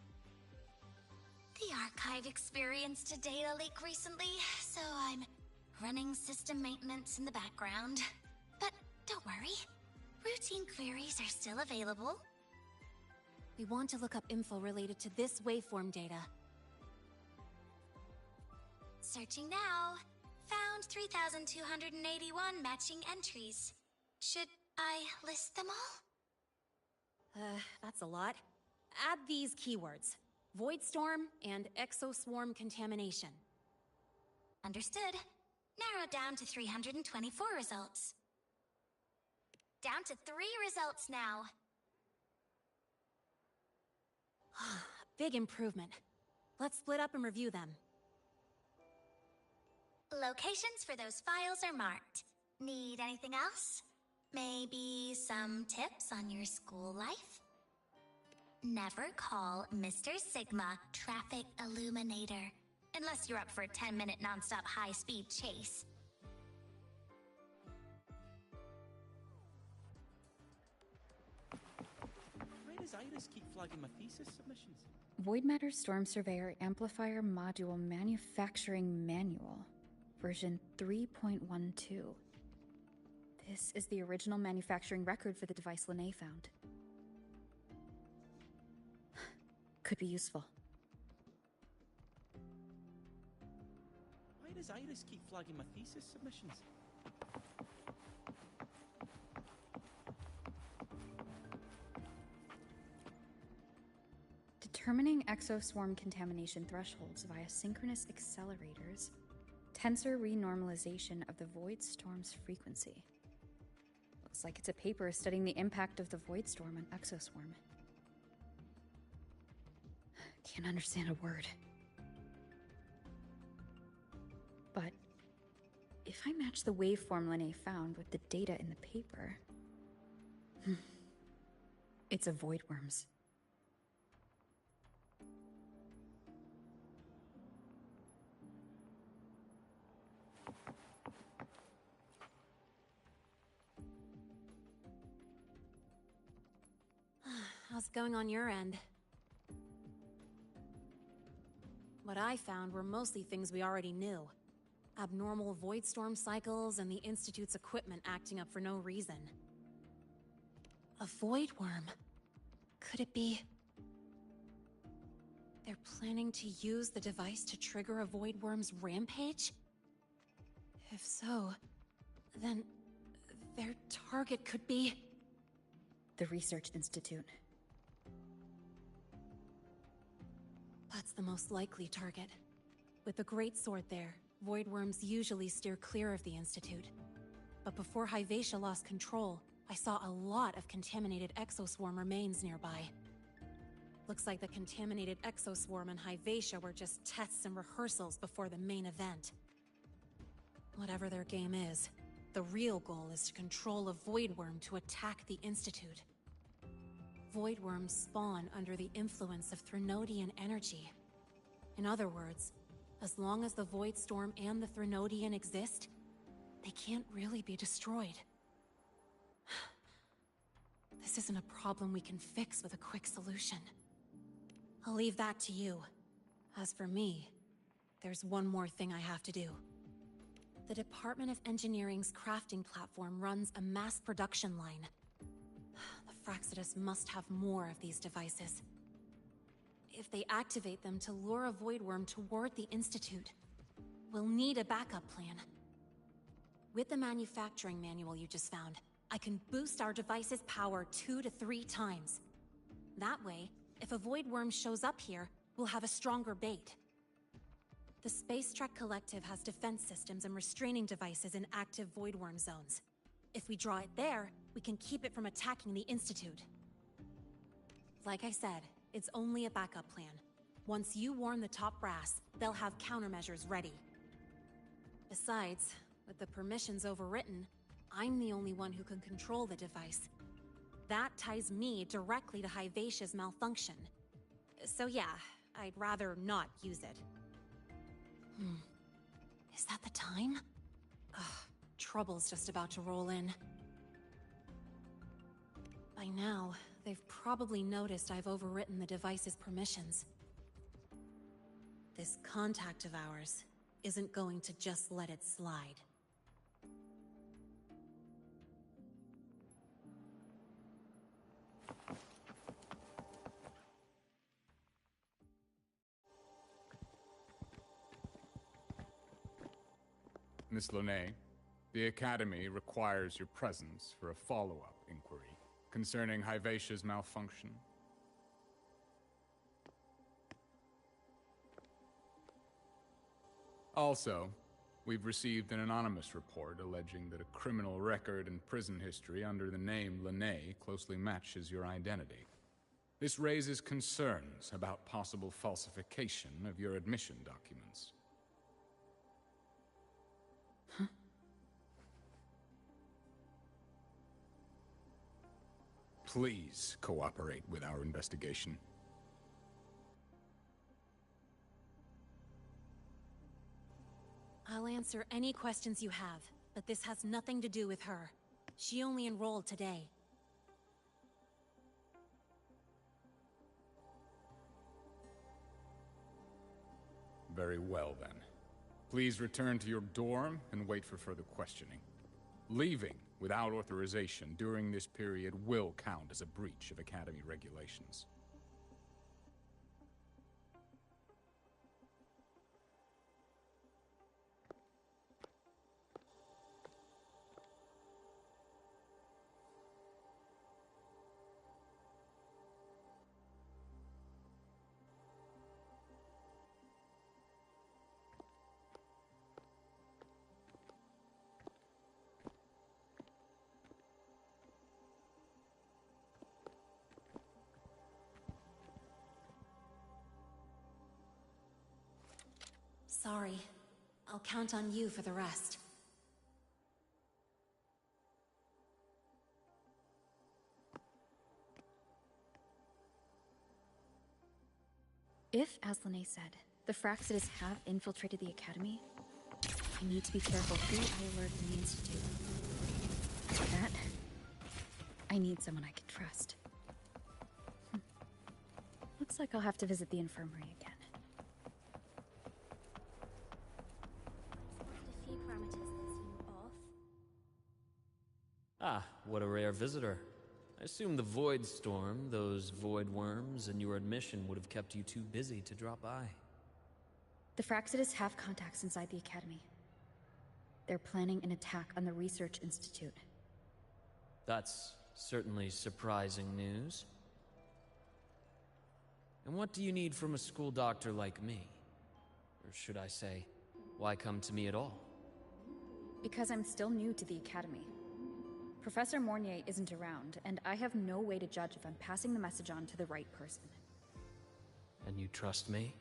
The Archive experienced a data leak recently, so I'm running system maintenance in the background. But don't worry, routine queries are still available. We want to look up info related to this waveform data. Searching now. Found 3,281 matching entries. Should I list them all? That's a lot. Add these keywords: Void Storm and Exoswarm Contamination. Understood. Narrowed down to 324 results. Down to 3 results now. Big improvement. Let's split up and review them. Locations for those files are marked. Need anything else? Maybe some tips on your school life? Never call Mr. Sigma Traffic Illuminator, unless you're up for a 10-minute non-stop high-speed chase. Why does Iris keep flagging my thesis submissions? Void Matter Storm Surveyor Amplifier Module Manufacturing Manual, version 3.12. This is the original manufacturing record for the device Lene found. Could be useful. Why does Iris keep flagging my thesis submissions? Determining exoswarm contamination thresholds via synchronous accelerators, tensor renormalization of the void storm's frequency. Looks like it's a paper studying the impact of the void storm on exoswarm. Can't understand a word. But if I match the waveform Lene found with the data in the paper, it's a void worms. How's it going on your end? What I found were mostly things we already knew. Abnormal void storm cycles and the Institute's equipment acting up for no reason. A void worm? Could it be... they're planning to use the device to trigger a void worm's rampage? If so, then their target could be... the Research Institute. That's the most likely target. With the Great Sword there, void worms usually steer clear of the Institute. But before Hyvatia lost control, I saw a lot of contaminated exoswarm remains nearby. Looks like the contaminated exoswarm and Hyvatia were just tests and rehearsals before the main event. Whatever their game is, the real goal is to control a void worm to attack the Institute. Void worms spawn under the influence of Threnodian energy. In other words, as long as the Void Storm and the Threnodian exist, they can't really be destroyed. This isn't a problem we can fix with a quick solution. I'll leave that to you. As for me, there's one more thing I have to do. The Department of Engineering's crafting platform runs a mass production line. Fraxidus must have more of these devices. If they activate them to lure a void worm toward the Institute, we'll need a backup plan. With the manufacturing manual you just found, I can boost our device's power 2 to 3 times. That way, if a void worm shows up here, we'll have a stronger bait. The Space Trek Collective has defense systems and restraining devices in active void worm zones. If we draw it there, we can keep it from attacking the Institute. Like I said, it's only a backup plan. Once you warn the top brass, they'll have countermeasures ready. Besides, with the permissions overwritten, I'm the only one who can control the device. That ties me directly to Hivatia's malfunction. So yeah, I'd rather not use it. Is that the time? Ugh, trouble's just about to roll in. By now, they've probably noticed I've overwritten the device's permissions. This contact of ours isn't going to just let it slide. Miss Lene, the Academy requires your presence for a follow-up inquiry concerning Hivatia's malfunction. Also, we've received an anonymous report alleging that a criminal record and prison history under the name Lene closely matches your identity. This raises concerns about possible falsification of your admission documents. Please cooperate with our investigation. I'll answer any questions you have, but this has nothing to do with her. She only enrolled today. Very well, then. Please return to your dorm and wait for further questioning. Leaving without authorization during this period will count as a breach of Academy regulations. Sorry. I'll count on you for the rest. If, as Lene said, the Fraxidas have infiltrated the Academy, I need to be careful who I alert in the Institute. For that, I need someone I can trust. Looks like I'll have to visit the infirmary again. A few parameters that seem off. Ah, what a rare visitor. I assume the Void Storm, those void worms, and your admission would have kept you too busy to drop by. The Fraxidas have contacts inside the Academy. They're planning an attack on the Research Institute. That's certainly surprising news. And what do you need from a school doctor like me? Or should I say, why come to me at all? Because I'm still new to the Academy. Professor Mornier isn't around, and I have no way to judge if I'm passing the message on to the right person. And you trust me?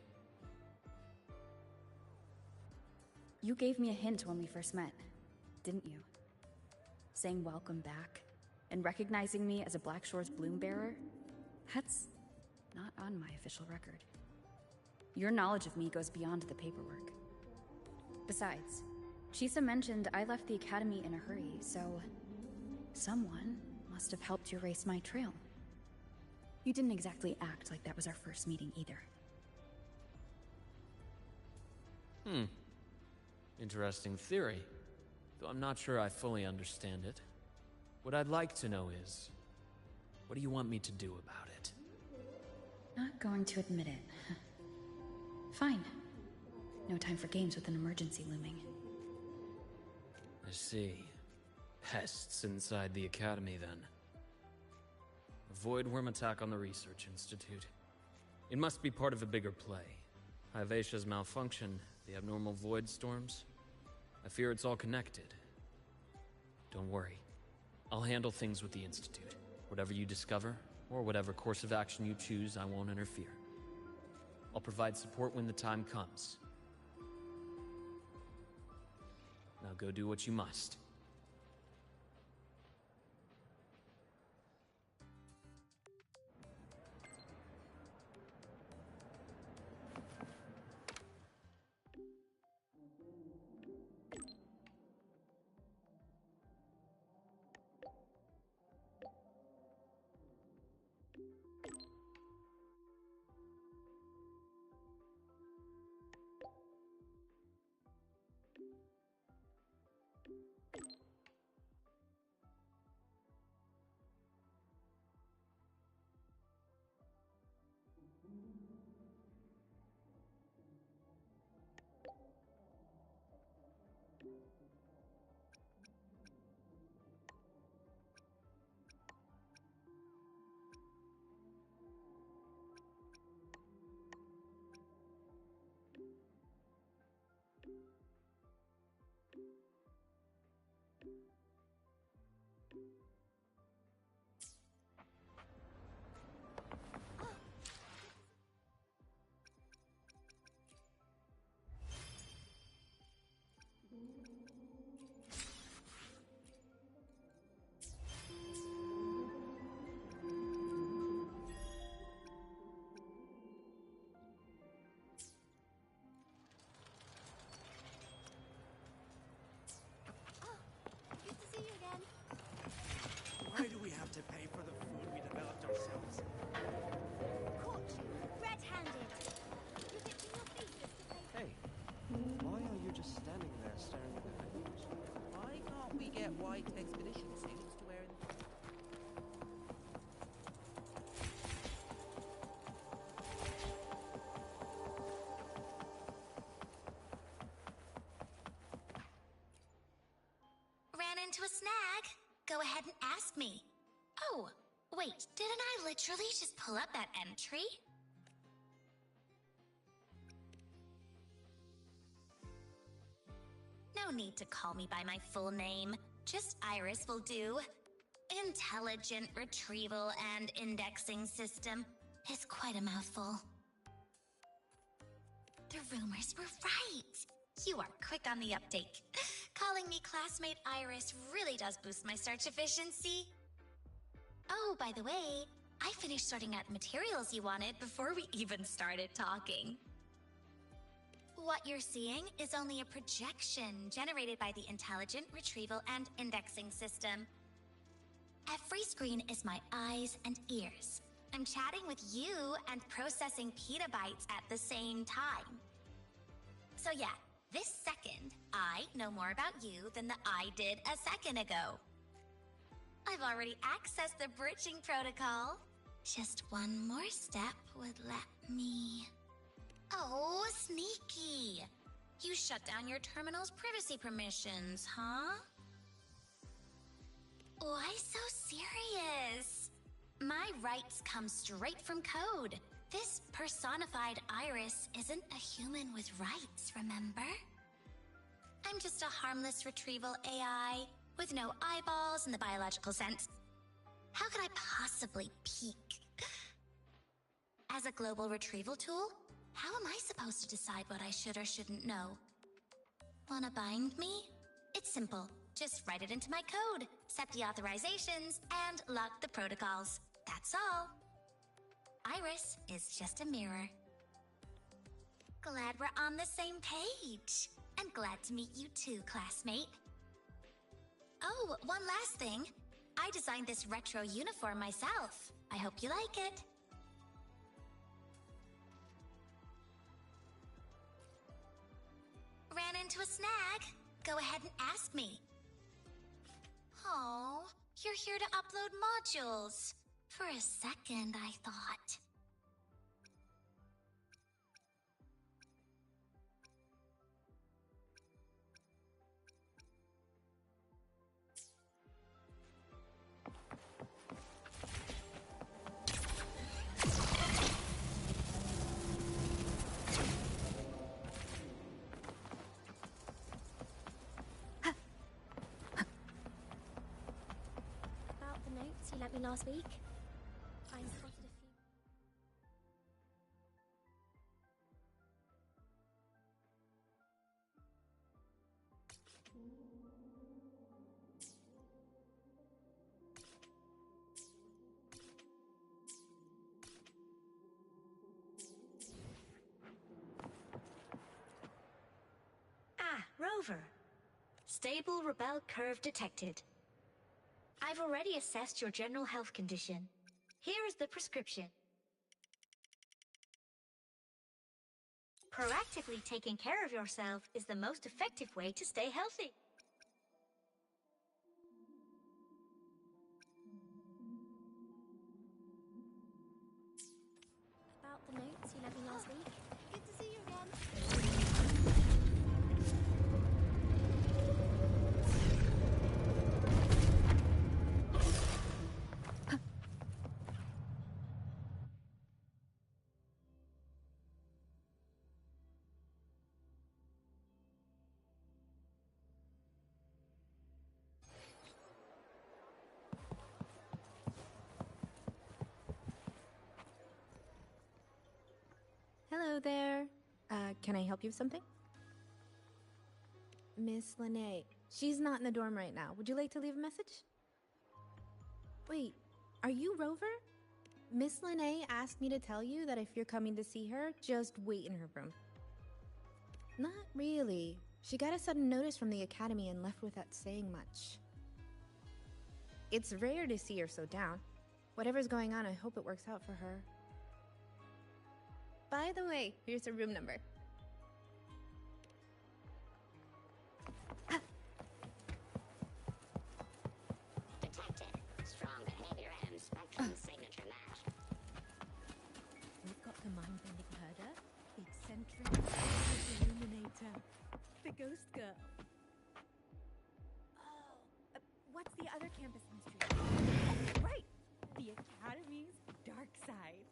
You gave me a hint when we first met, didn't you? Saying welcome back, and recognizing me as a Black Shore's bloom bearer? That's not on my official record. Your knowledge of me goes beyond the paperwork. Besides, Chisa mentioned I left the Academy in a hurry, so someone must have helped you erase my trail. You didn't exactly act like that was our first meeting either. Interesting theory, though I'm not sure I fully understand it. What I'd like to know is, what do you want me to do about it? Not going to admit it. Fine. No time for games with an emergency looming. I see. Pests inside the Academy, then. A void worm attack on the Research Institute. It must be part of a bigger play. Hivatia's malfunction, the abnormal void storms. I fear it's all connected. Don't worry. I'll handle things with the Institute. Whatever you discover, or whatever course of action you choose, I won't interfere. I'll provide support when the time comes. Now go do what you must. Why do we have to pay for the food we developed ourselves? Caught you, red-handed. You get to your thesis to pay. Hey, why are you just standing there staring at the windows? Why can't we get white expedition suits to wear in the... Ran into a snag. Go ahead and ask me. Oh, wait, didn't I literally just pull up that entry? No need to call me by my full name. Just Iris will do. Intelligent Retrieval and Indexing System is quite a mouthful. The rumors were right. You are quick on the uptake. Calling me classmate Iris really does boost my search efficiency. Oh, by the way, I finished sorting out the materials you wanted before we even started talking. What you're seeing is only a projection generated by the Intelligent Retrieval and Indexing System. Every screen is my eyes and ears. I'm chatting with you and processing petabytes at the same time. So yeah, this second, I know more about you than the I did a second ago. I've already accessed the bridging protocol. Just one more step would let me... Oh, sneaky. You shut down your terminal's privacy permissions, huh? Why so serious? My rights come straight from code. This personified Iris isn't a human with rights, remember? I'm just a harmless retrieval AI with no eyeballs in the biological sense. How could I possibly peek? As a global retrieval tool, how am I supposed to decide what I should or shouldn't know? Wanna bind me? It's simple. Just write it into my code, set the authorizations, and lock the protocols. That's all. Iris is just a mirror. Glad we're on the same page. And glad to meet you too, classmate. Oh, one last thing. I designed this retro uniform myself. I hope you like it. Ran into a snag. Go ahead and ask me. Oh, you're here to upload modules. For a second, I thought. met me last week? I spotted a few. Ah, Rover. Stable rebel curve detected. I've already assessed your general health condition. Here is the prescription. Proactively taking care of yourself is the most effective way to stay healthy. About the notes you left me last week? Good to see you again. Hello there. Can I help you with something? Miss Lene. She's not in the dorm right now. Would you like to leave a message? Wait, are you Rover? Miss Lene asked me to tell you that if you're coming to see her, just wait in her room. Not really. She got a sudden notice from the academy and left without saying much. It's rare to see her so down. Whatever's going on, I hope it works out for her. By the way, here's her room number. Detected. Strong behavior and spectrum signature match. We've got the mind-bending herder, the eccentric illuminator, the ghost girl. Oh, what's the other campus mystery? Oh, right! The Academy's dark side.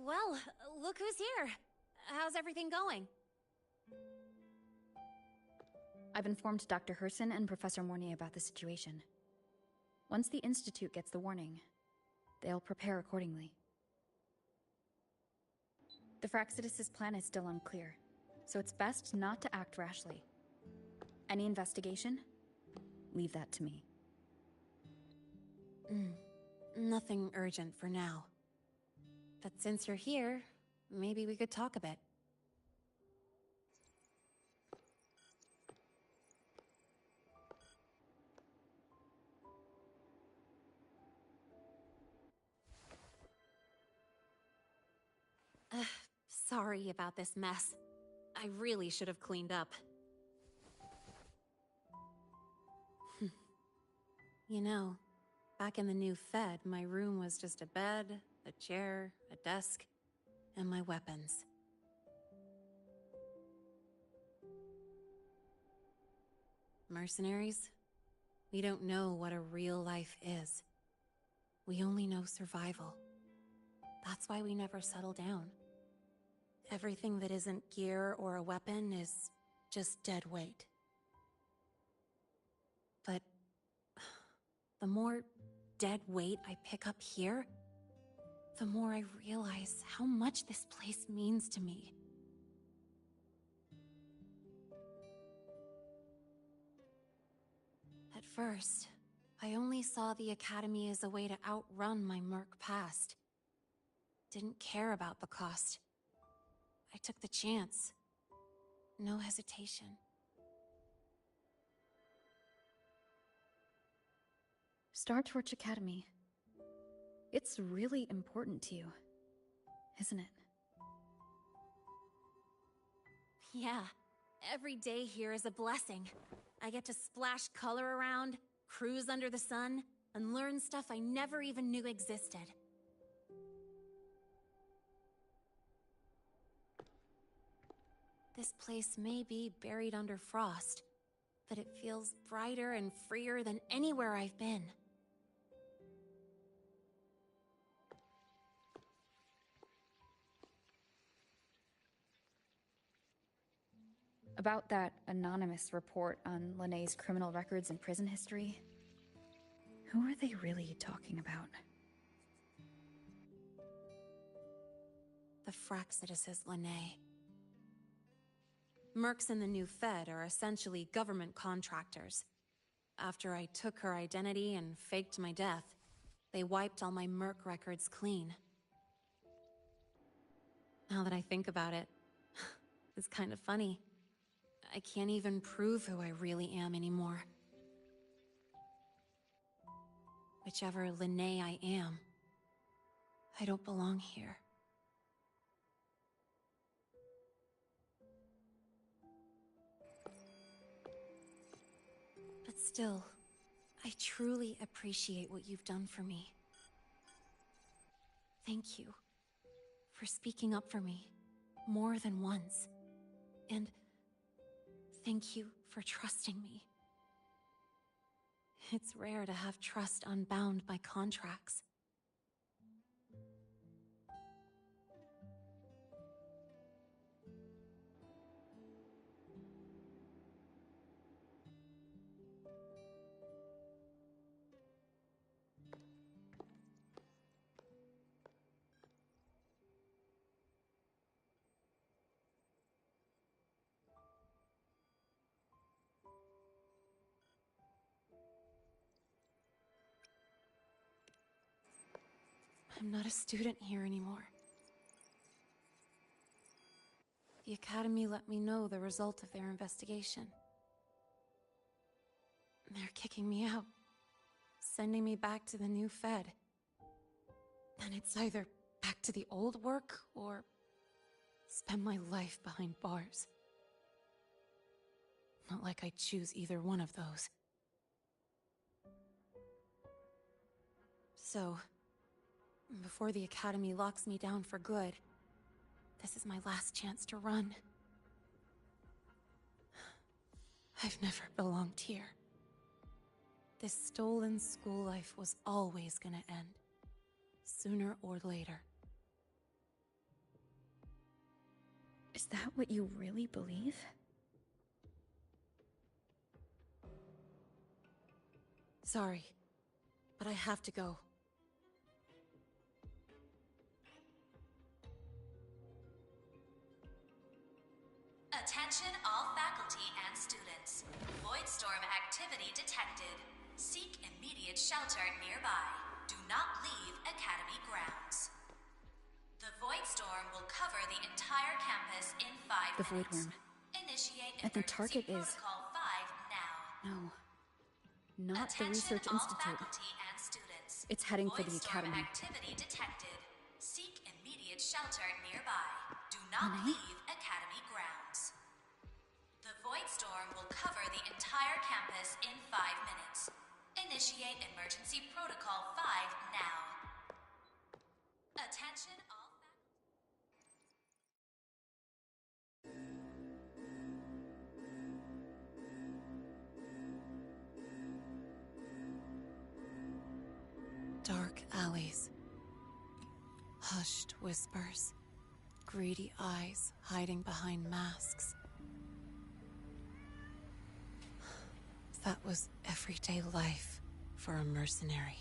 Well, look who's here. How's everything going? I've informed Dr. Herson and Professor Mornay about the situation. Once the Institute gets the warning, they'll prepare accordingly. The Fraxidus' plan is still unclear, so it's best not to act rashly. Any investigation? Leave that to me. Nothing urgent for now. But since you're here, maybe we could talk a bit. Sorry about this mess. I really should have cleaned up. You know, back in the new Fed, my room was just a bed, a chair, a desk, and my weapons. Mercenaries? We don't know what a real life is. We only know survival. That's why we never settle down. Everything that isn't gear or a weapon is just dead weight. But the more dead weight I pick up here, the more I realize how much this place means to me. At first, I only saw the Academy as a way to outrun my Merc past. Didn't care about the cost. I took the chance. No hesitation. Star Torch Academy. It's really important to you, isn't it? Yeah, every day here is a blessing. I get to splash color around, cruise under the sun, and learn stuff I never even knew existed. This place may be buried under frost, but it feels brighter and freer than anywhere I've been. About that anonymous report on Linnéa's criminal records and prison history, who are they really talking about? The Fraxidus' Linné. Mercs in the new Fed are essentially government contractors. After I took her identity and faked my death, they wiped all my Merc records clean. Now that I think about it, it's kind of funny. I can't even prove who I really am anymore. Whichever Linné I am, I don't belong here. But still, I truly appreciate what you've done for me. Thank you for speaking up for me more than once. And thank you for trusting me. It's rare to have trust unbound by contracts. I'm not a student here anymore. The Academy let me know the result of their investigation. They're kicking me out, sending me back to the new Fed. And it's either back to the old work, or spend my life behind bars. Not like I choose either one of those. So, before the Academy locks me down for good, this is my last chance to run. I've never belonged here. This stolen school life was always gonna end, sooner or later. Is that what you really believe? Sorry, but I have to go. Attention all faculty and students. Voidstorm activity detected. Seek immediate shelter nearby. Do not leave Academy grounds. The Voidstorm will cover the entire campus in 5 The minutes. Voidworm. Initiate And the emergency target is... protocol 5 now. No. Not the Attention Research all Institute. faculty and students. It's heading for the Voidstorm Academy. activity detected. Seek immediate shelter nearby. Do not Renee? leave Academy grounds. The Voidstorm will cover the entire campus in 5 minutes. Initiate emergency protocol 5 now. Attention all Dark alleys. Hushed whispers. Greedy eyes hiding behind masks. That was everyday life for a mercenary.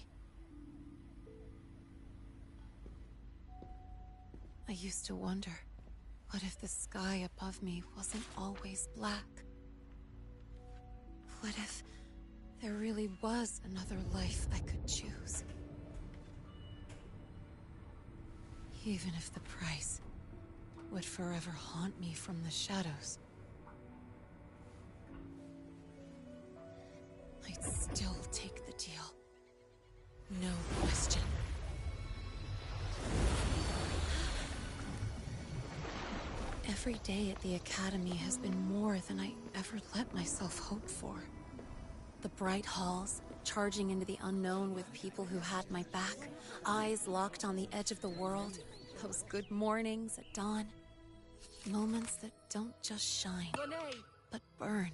I used to wonder, what if the sky above me wasn't always black? What if there really was another life I could choose? Even if the price would forever haunt me from the shadows. I'd still take the deal. No question. Every day at the Academy has been more than I ever let myself hope for. The bright halls, charging into the unknown with people who had my back, eyes locked on the edge of the world, those good mornings at dawn. Moments that don't just shine, but burn.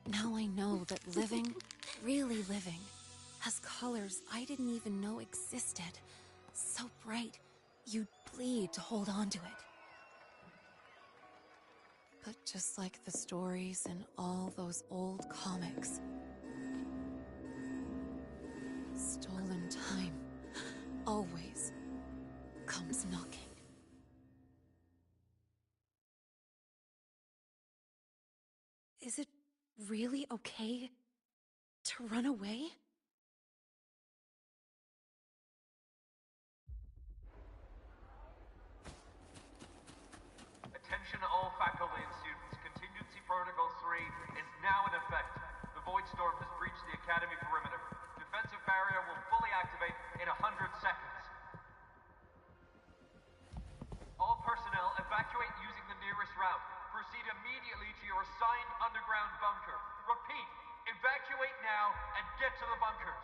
Now I know that living, really living, has colors I didn't even know existed. So bright, you'd bleed to hold on to it. But just like the stories in all those old comics, stolen time always comes knocking. Is it really okay to run away? Attention all faculty and students. Contingency Protocol 3 is now in effect. The Voidstorm has breached the Academy perimeter. Defensive barrier will fully activate in 100 seconds. All personnel evacuate using the nearest route. Proceed immediately to your assigned underground bunker. Repeat, evacuate now and get to the bunkers.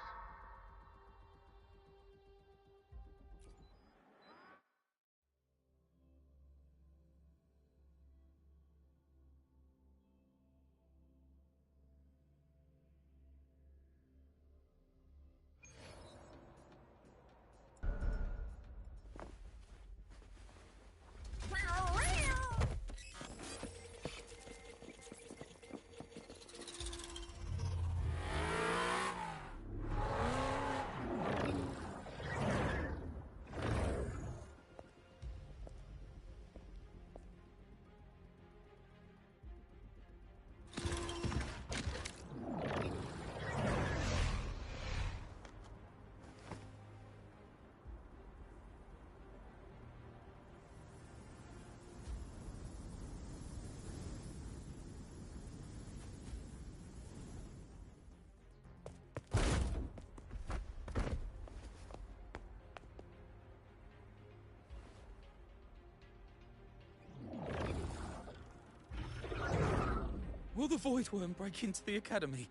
Will the Voidworm break into the Academy?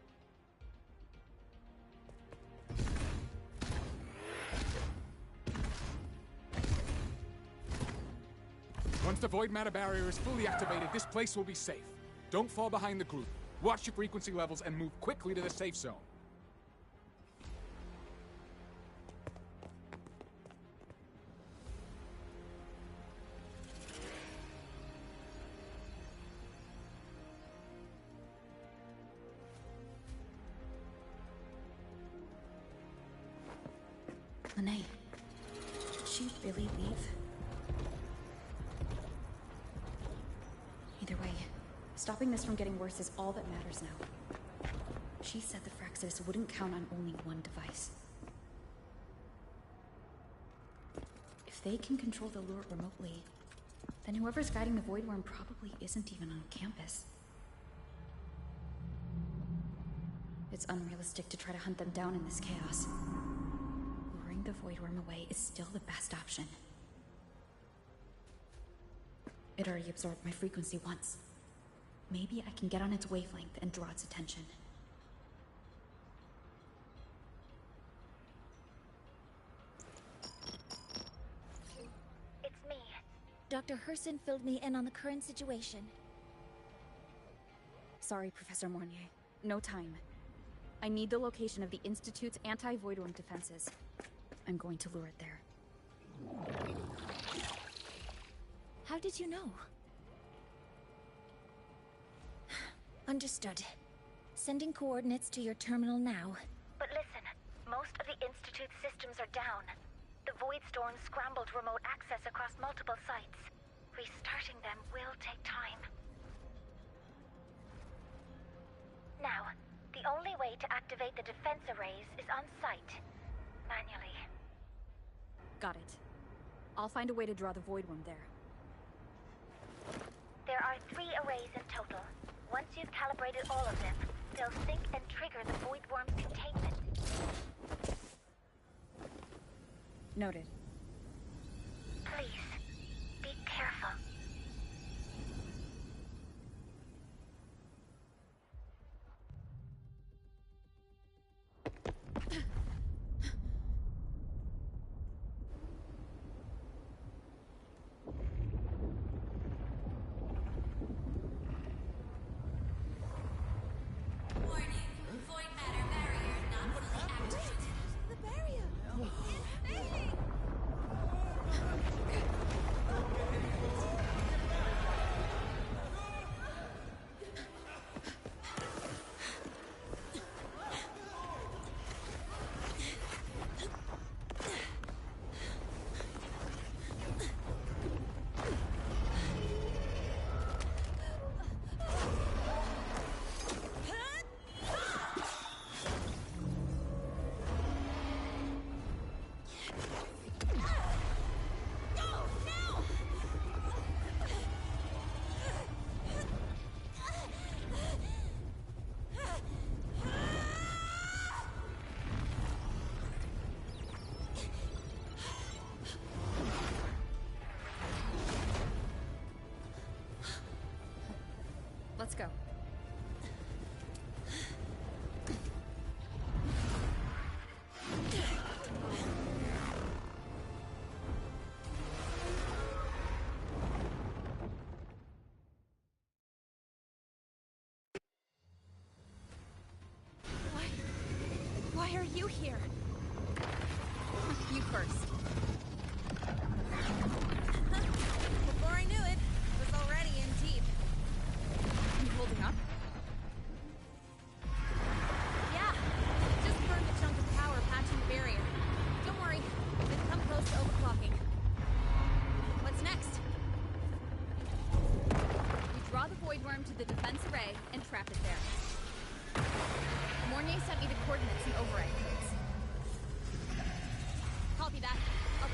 Once the void matter barrier is fully activated, this place will be safe. Don't fall behind the group. Watch your frequency levels and move quickly to the safe zone. Lene, did she really leave? Either way, stopping this from getting worse is all that matters now. She said the Fraxis wouldn't count on only one device. If they can control the lure remotely, then whoever's guiding the Void Worm probably isn't even on campus. It's unrealistic to try to hunt them down in this chaos. Luring the Void Worm away is still the best option. It already absorbed my frequency once. Maybe I can get on its wavelength and draw its attention. It's me. Dr. Herson filled me in on the current situation. Sorry, Professor Mornier. No time. I need the location of the Institute's anti-Void Worm defenses. I'm going to lure it there. How did you know? Understood. Sending coordinates to your terminal now. But listen, most of the Institute's systems are down. The Void Storm scrambled remote access across multiple sites. Restarting them will take time. Now, the only way to activate the defense arrays is on site. Manually. Got it. I'll find a way to draw the Void Worm there. There are 3 arrays in total. Once you've calibrated all of them, they'll sync and trigger the Void Worm's containment. Noted. Please, be careful. Let's go. Why are you here? You first. Before I knew it, I was already in deep. You holding up? Yeah, just burned a chunk of power patching the barrier. Don't worry, we've come close to overclocking. What's next? We draw the Void Worm to the defense array and trap it there. Mornier sent me the coordinates and override codes. Copy that. I'll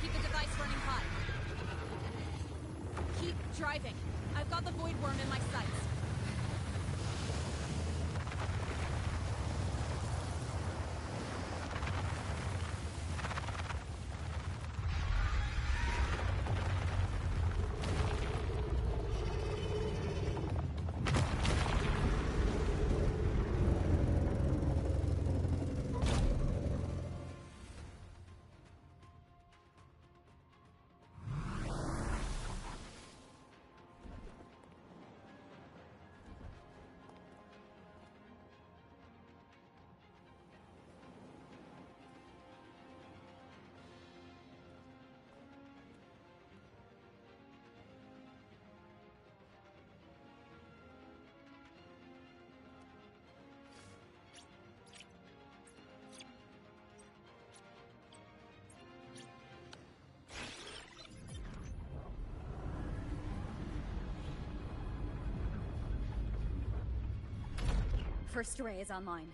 first array is online.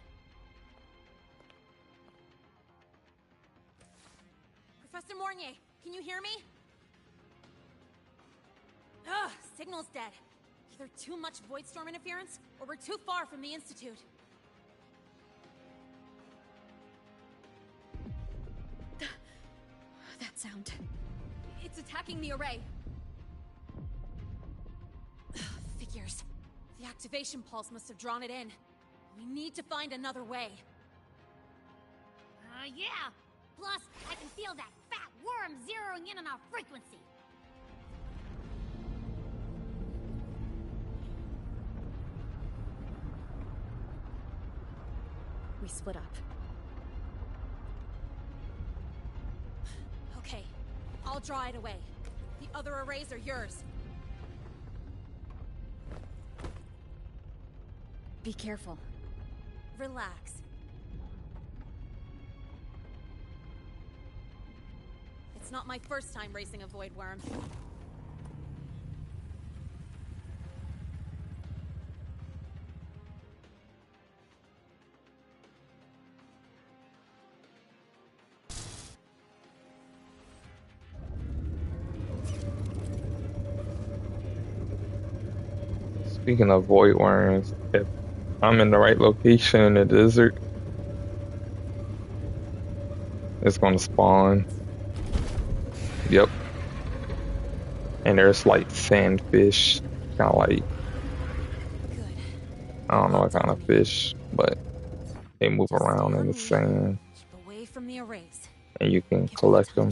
Professor Mornier, can you hear me? Ugh, signal's dead. Either too much void storm interference, or we're too far from the Institute. That sound. It's attacking the array. Figures. The activation pulse must have drawn it in. We need to find another way. Yeah! Plus, I can feel that fat worm zeroing in on our frequency. We split up. Okay, I'll draw it away. The other arrays are yours. Be careful. Relax. It's not my first time racing a void worm. Speaking of void worms, if I'm in the right location in the desert, it's gonna spawn. Yep. And there's like sandfish, kind of like, I don't know what kind of fish, but they move around in the sand. Keep away from the arrays. And you can collect them.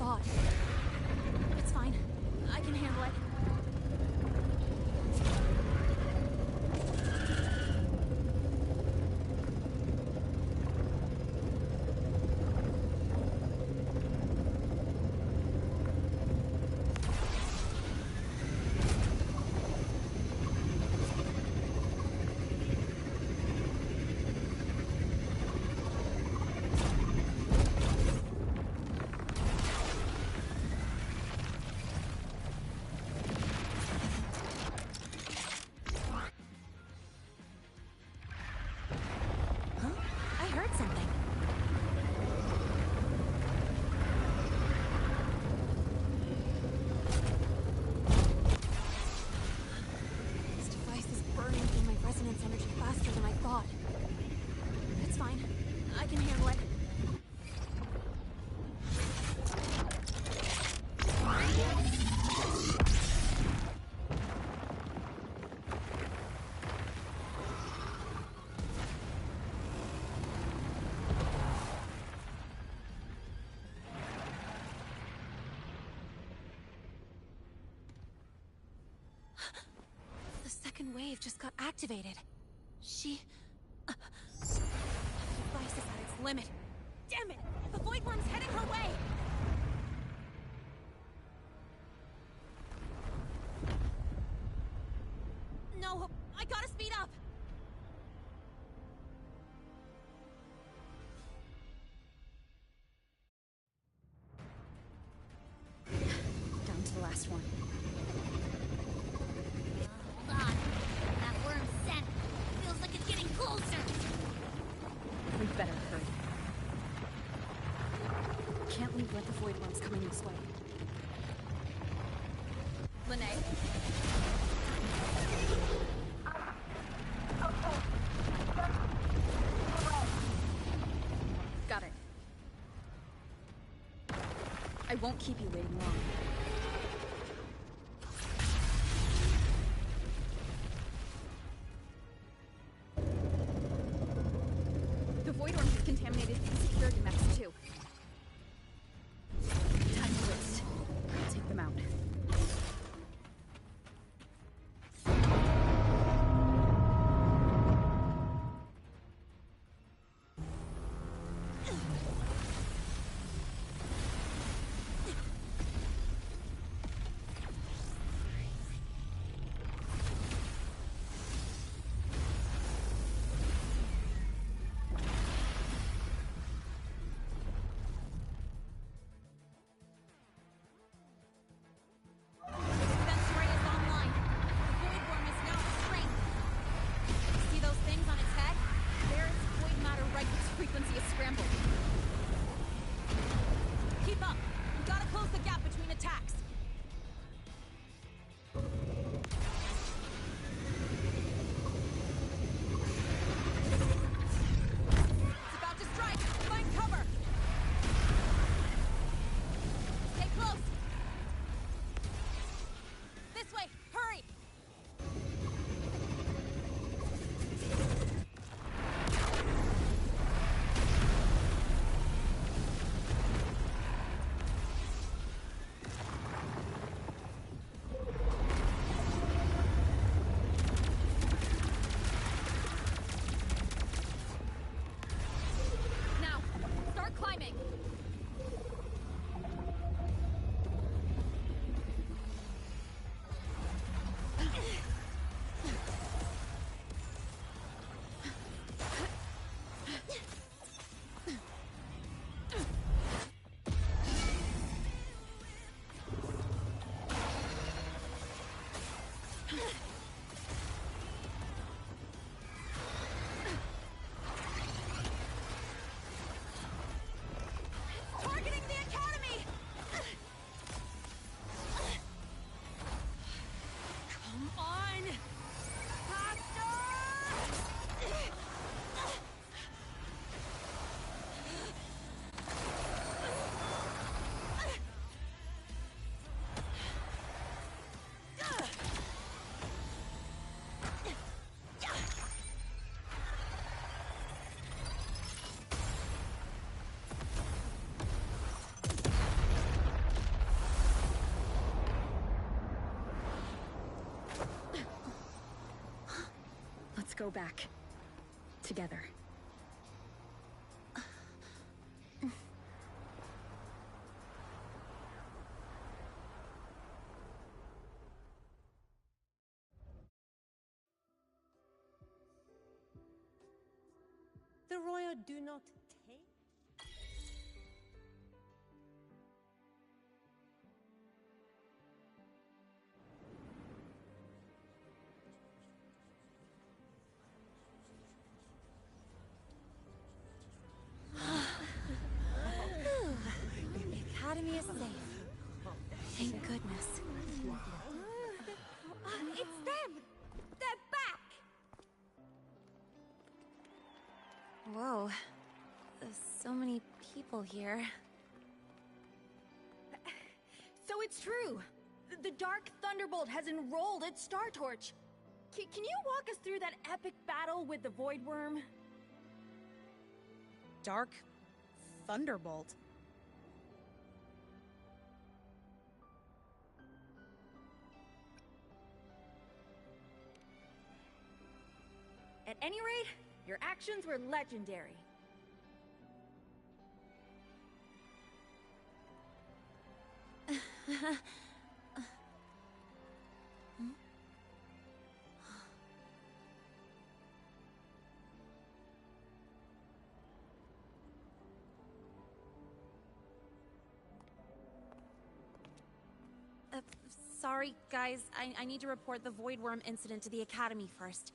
thought. It's fine. I can handle it. The second wave just got activated. She... the device is at its limit. Damn it! The Void Worm's heading her way! No, I gotta speed up! Down to the last one. Hold on. That worm's scent feels like it's getting closer. We'd better hurry. Can't leave with the Void Worms coming this way. Lene? Got it. I won't keep you waiting long. The Void Worm has contaminated the security maps too. Time to waste. I'll take them out. go back. Together. The royal do not take? The Academy is safe. Thank goodness. It's them! They're back! Whoa. There's so many people here. So it's true! The Dark Thunderbolt has enrolled at Star Torch! Can you walk us through that epic battle with the Void Worm? Dark Thunderbolt. At any rate, your actions were legendary. Sorry, guys. I need to report the Void Worm incident to the Academy first.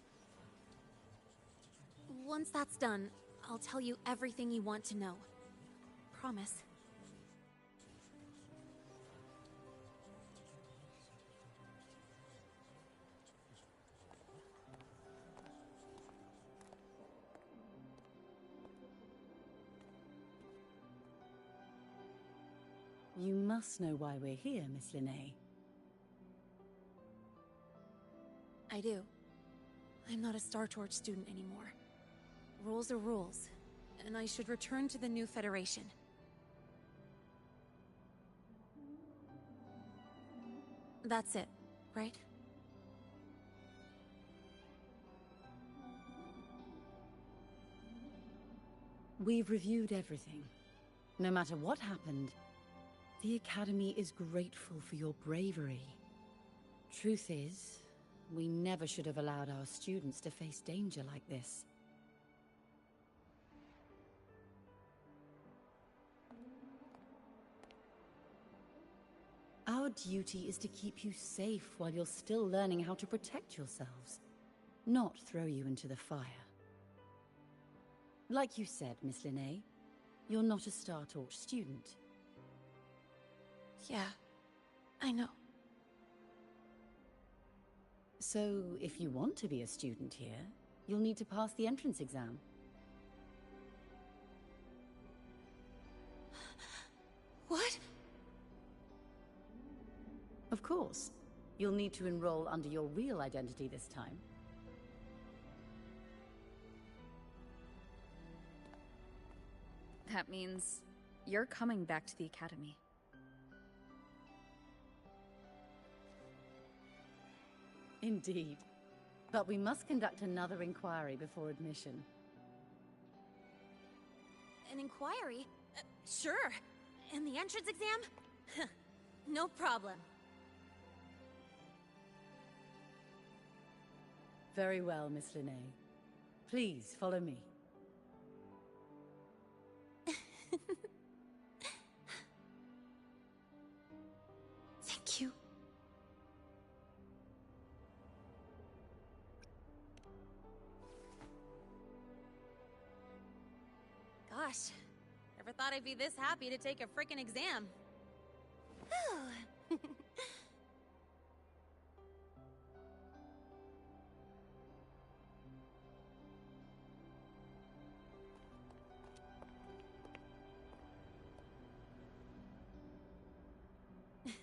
Once that's done, I'll tell you everything you want to know. Promise. You must know why we're here, Miss Linnae. I do. I'm not a Star Torch student anymore. Rules are rules, and I should return to the new Federation. That's it, right? We've reviewed everything. No matter what happened, the Academy is grateful for your bravery. Truth is, we never should have allowed our students to face danger like this. Our duty is to keep you safe while you're still learning how to protect yourselves, not throw you into the fire. Like you said, Miss Linnae, you're not a Star Torch student. Yeah, I know. So, if you want to be a student here, you'll need to pass the entrance exam. What? Of course. You'll need to enroll under your real identity this time. That means you're coming back to the Academy. Indeed. But we must conduct another inquiry before admission. An inquiry? Sure. And the entrance exam? No problem. Very well, Miss Linnae. Please, follow me. Thank you. Gosh, never thought I'd be this happy to take a frickin' exam. Whew.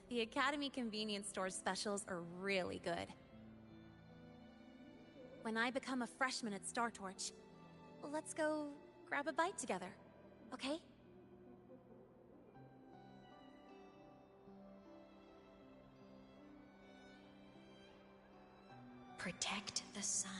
The Academy convenience store specials are really good. When I become a freshman at Star Torch, let's go grab a bite together, okay? Protect the sun.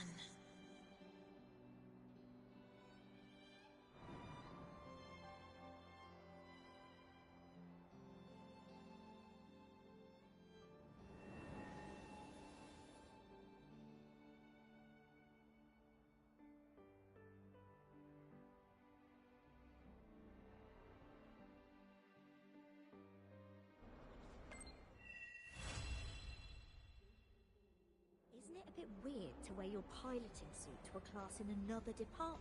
a bit weird to wear your piloting suit to a class in another department?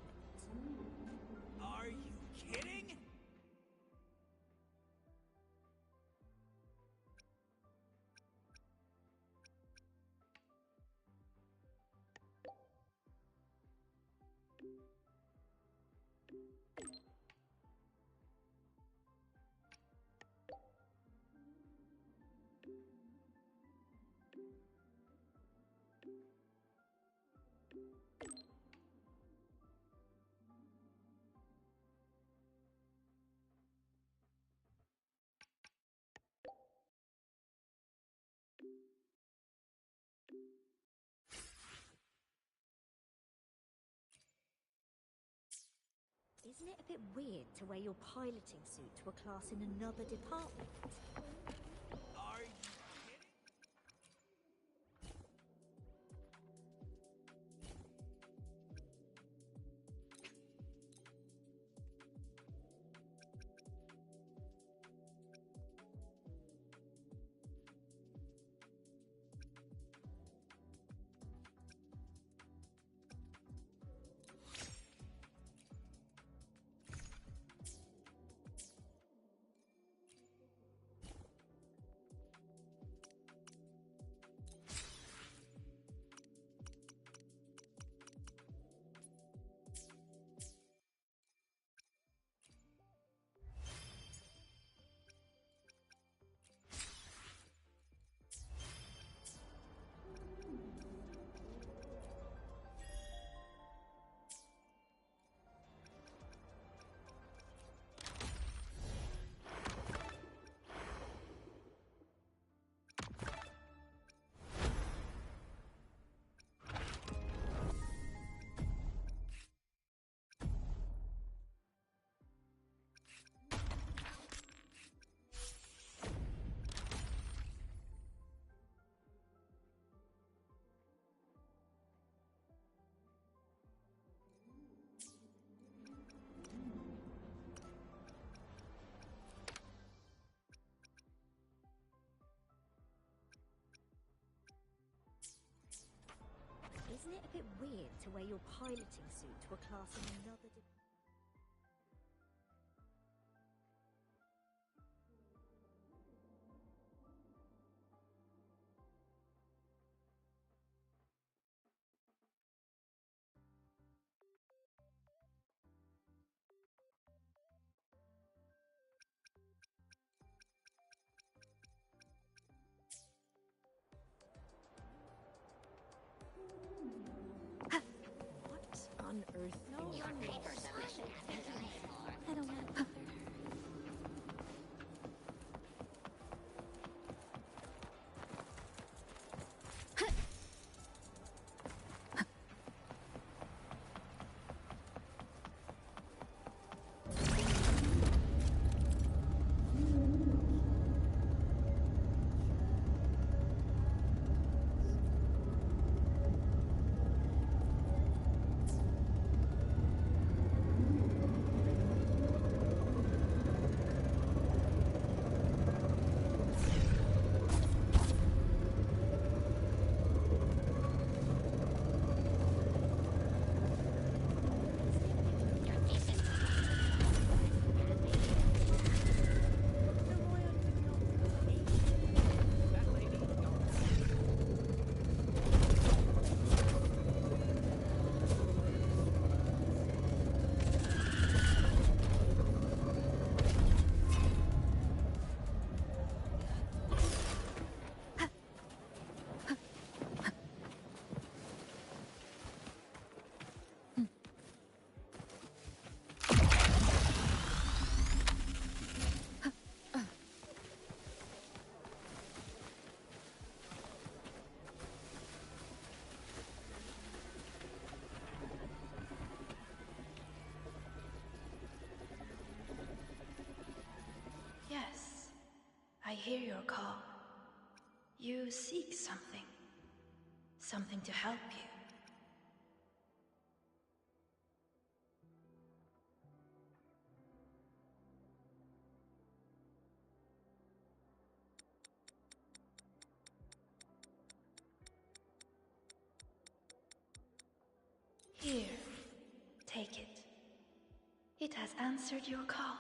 Are you kidding? Isn't it a bit weird to wear your piloting suit to a class in another department? Are you Isn't it a bit weird to wear your piloting suit to a class in another department? What on earth? No, your papers are I don't know. Yes, I hear your call. You seek something. Something to help you. Here, take it. It has answered your call.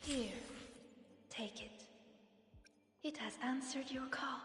Here, take it. It has answered your call.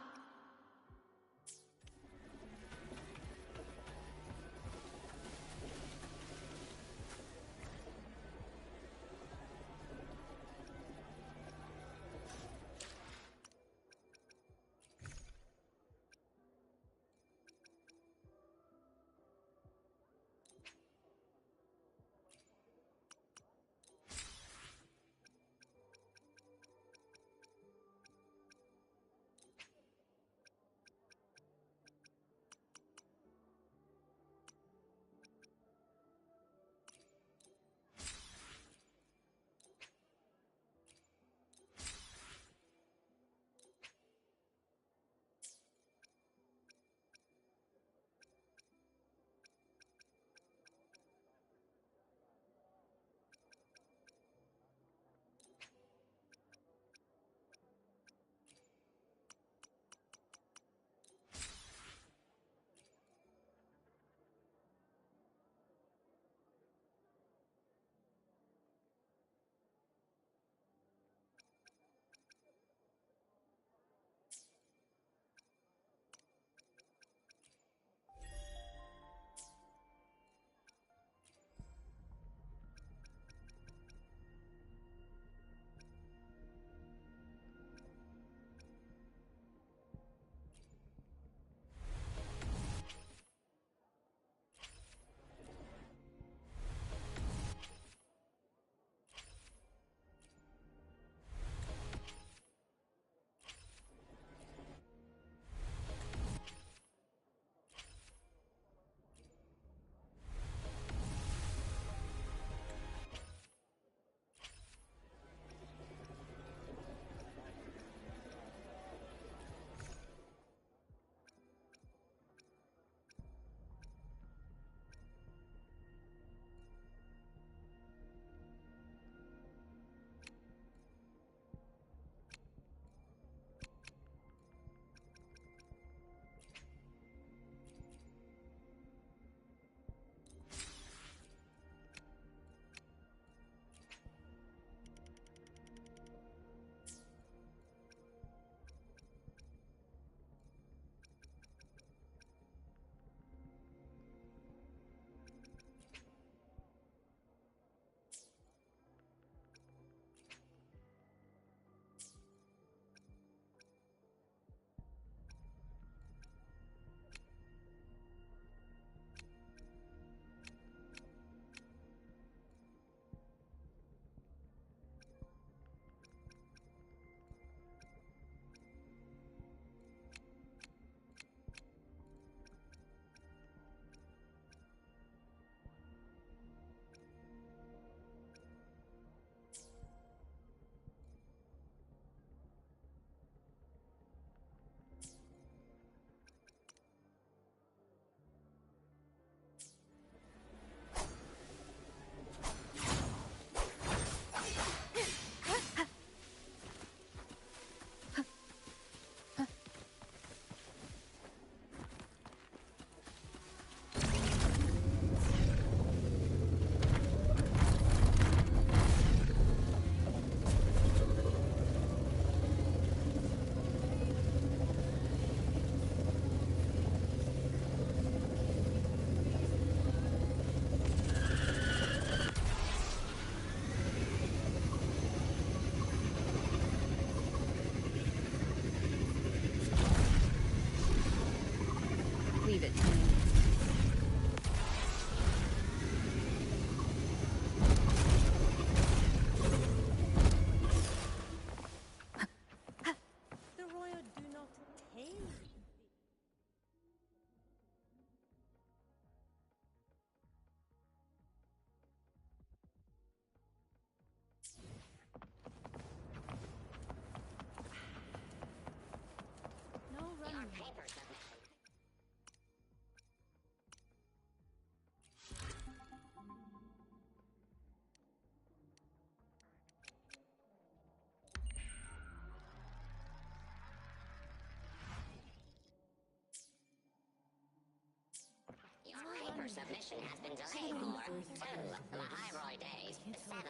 Your submission has been delayed for 2 Lahairoi days, 7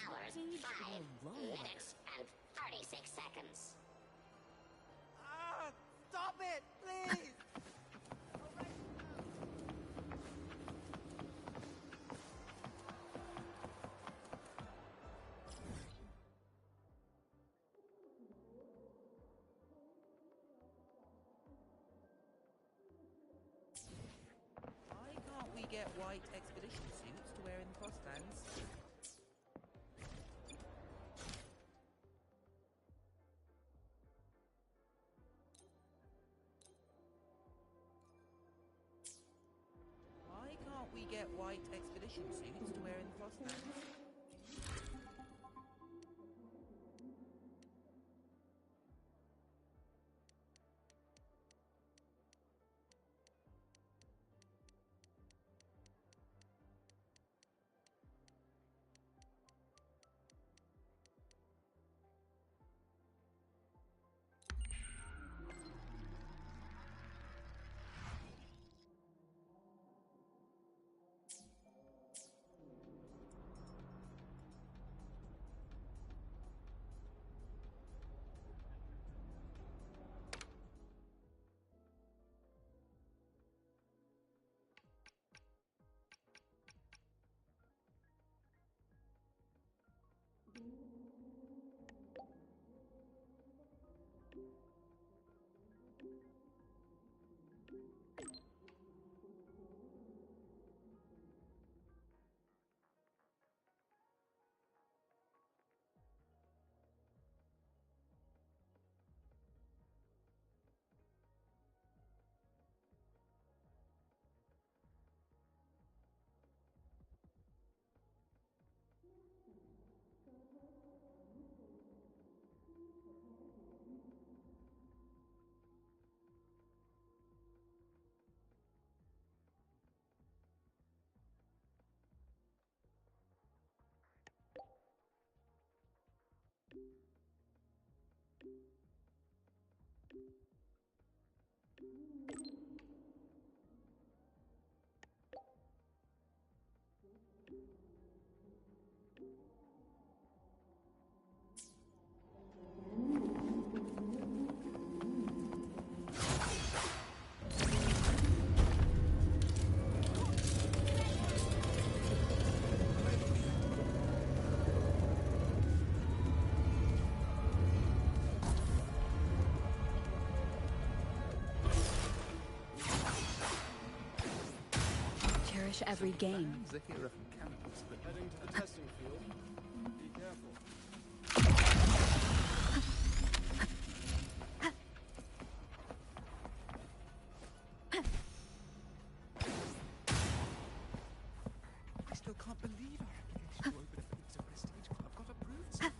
hours, 5 minutes, and 36 seconds. Ah! Stop it, please! Why can't we get white expedition suits to wear in the Frostlands? Why can't we get white expedition suits to wear in the Frostlands? Cherish every game. Zahira from campus, but Heading to the testing field. Be careful. I still can't believe our application to open a Pizza Prestige Club got approved so fast.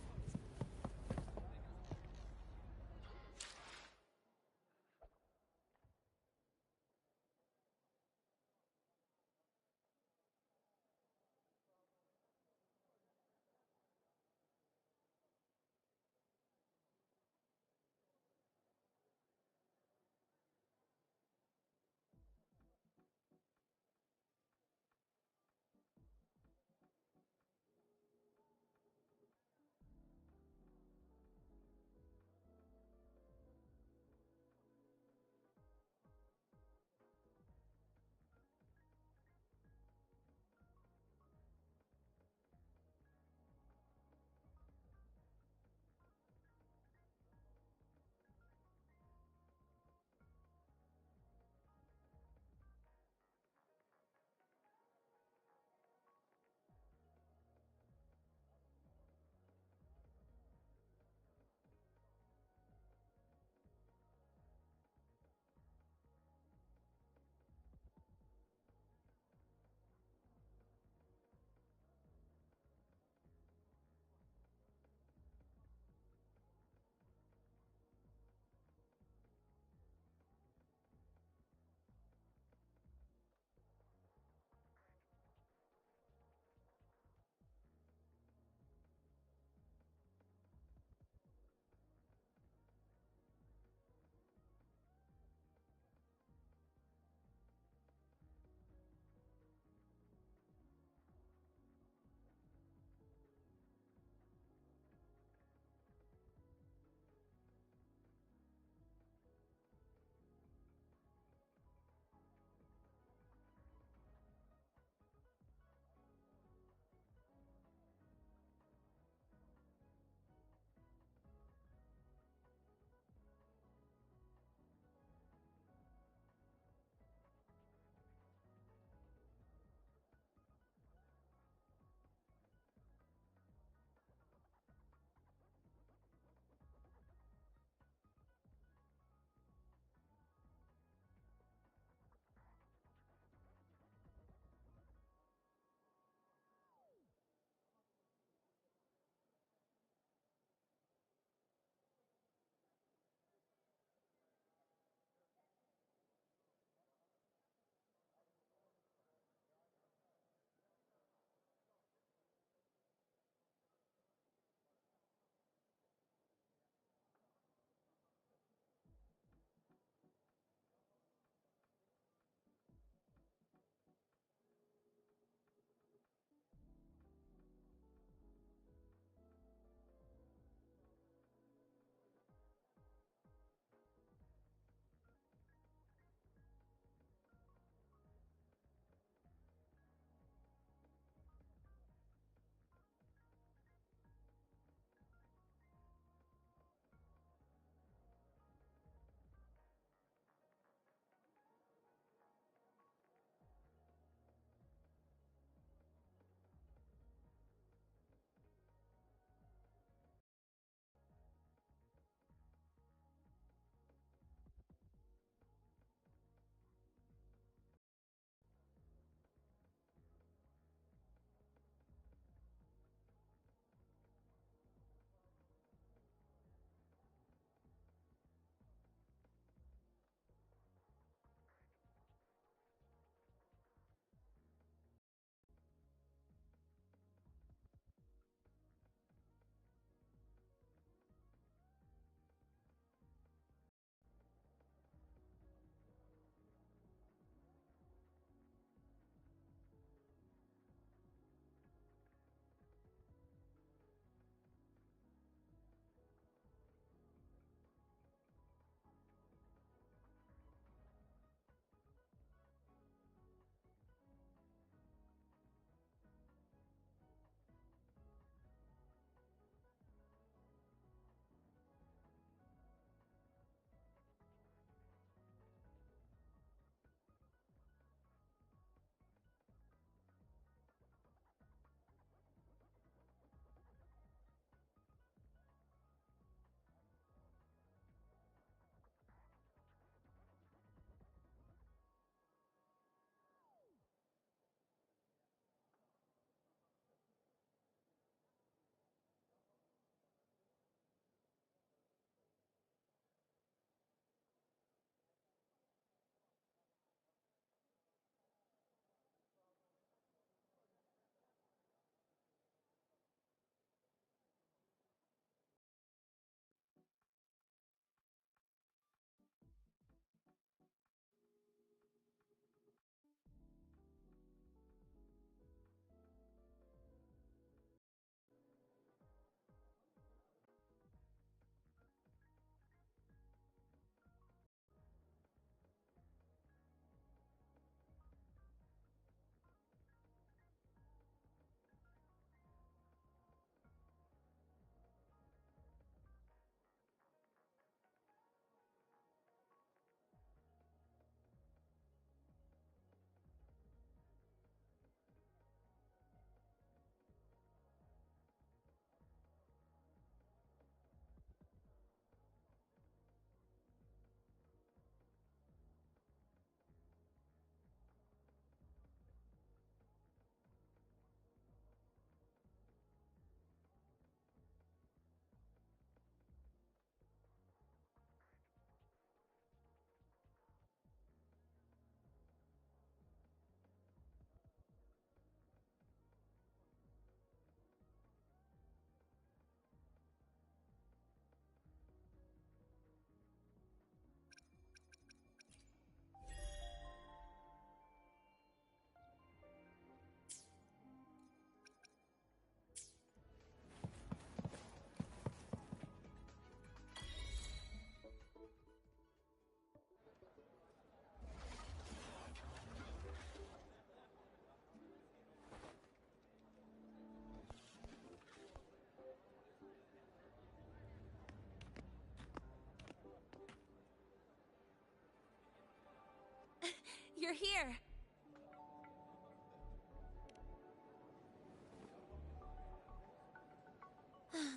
You're here!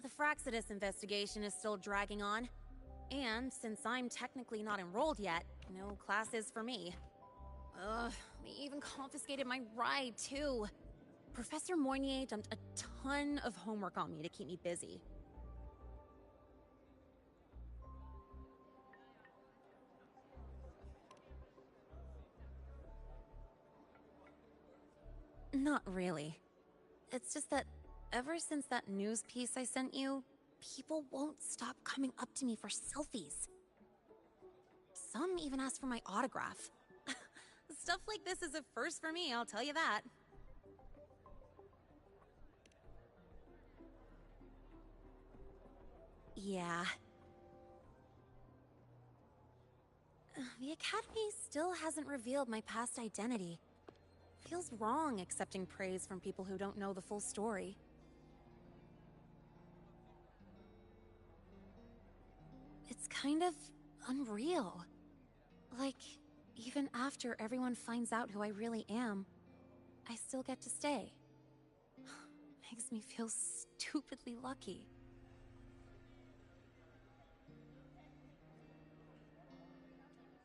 The Fraxidus investigation is still dragging on. And since I'm technically not enrolled yet, no classes for me. Ugh, they even confiscated my ride, too. Professor Moynier dumped a ton of homework on me to keep me busy. Not really. It's just that ever since that news piece I sent you, people won't stop coming up to me for selfies. Some even ask for my autograph. Stuff like this is a first for me, I'll tell you that. Yeah. The Academy still hasn't revealed my past identity. Feels wrong accepting praise from people who don't know the full story. It's kind of unreal. Like, even after everyone finds out who I really am, I still get to stay. Makes me feel stupidly lucky.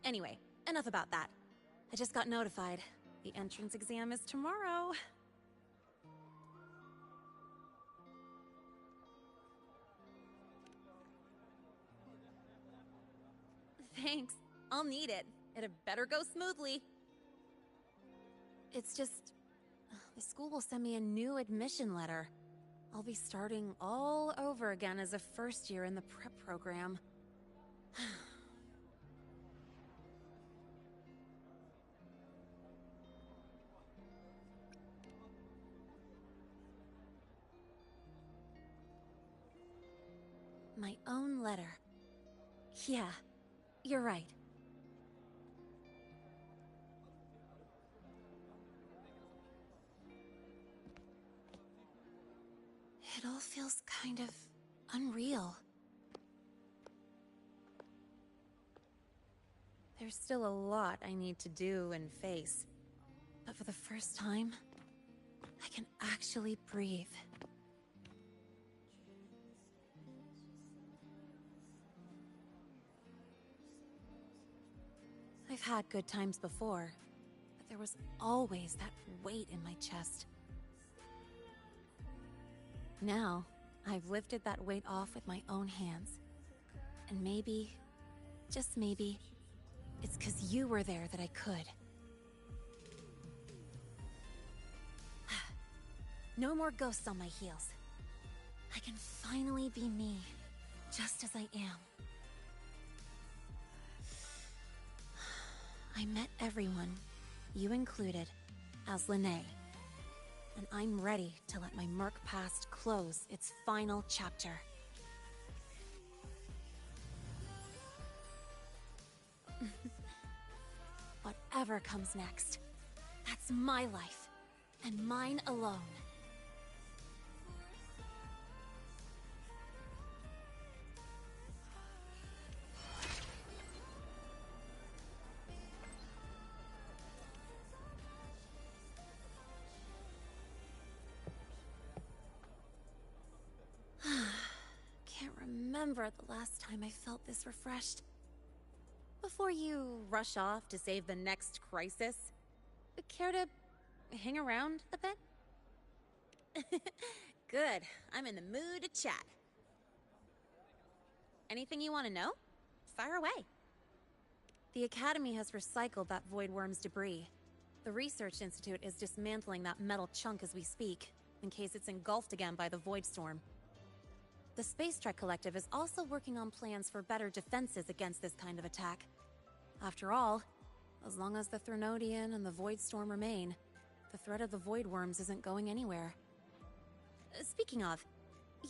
Anyway, enough about that. I just got notified. The entrance exam is tomorrow. Thanks. I'll need it. It had better go smoothly. It's just... the school will send me a new admission letter. I'll be starting all over again as a first year in the prep program. My own letter. Yeah, you're right. It all feels kind of unreal. There's still a lot I need to do and face. But for the first time, I can actually breathe. I've had good times before, but there was always that weight in my chest. Now, I've lifted that weight off with my own hands. And maybe, just maybe, it's 'cause you were there that I could. No more ghosts on my heels. I can finally be me, just as I am. I met everyone, you included, as Lene. And I'm ready to let my Merc past close its final chapter. Whatever comes next, that's my life, and mine alone. Can't remember the last time I felt this refreshed. Before you rush off to save the next crisis, care to hang around a bit? Good. I'm in the mood to chat. Anything you want to know? Fire away. The Academy has recycled that Void Worm's debris. The Research Institute is dismantling that metal chunk as we speak, in case it's engulfed again by the Void Storm. The Space Trek Collective is also working on plans for better defenses against this kind of attack. After all, as long as the Threnodian and the Void Storm remain, the threat of the Void Worms isn't going anywhere. Speaking of,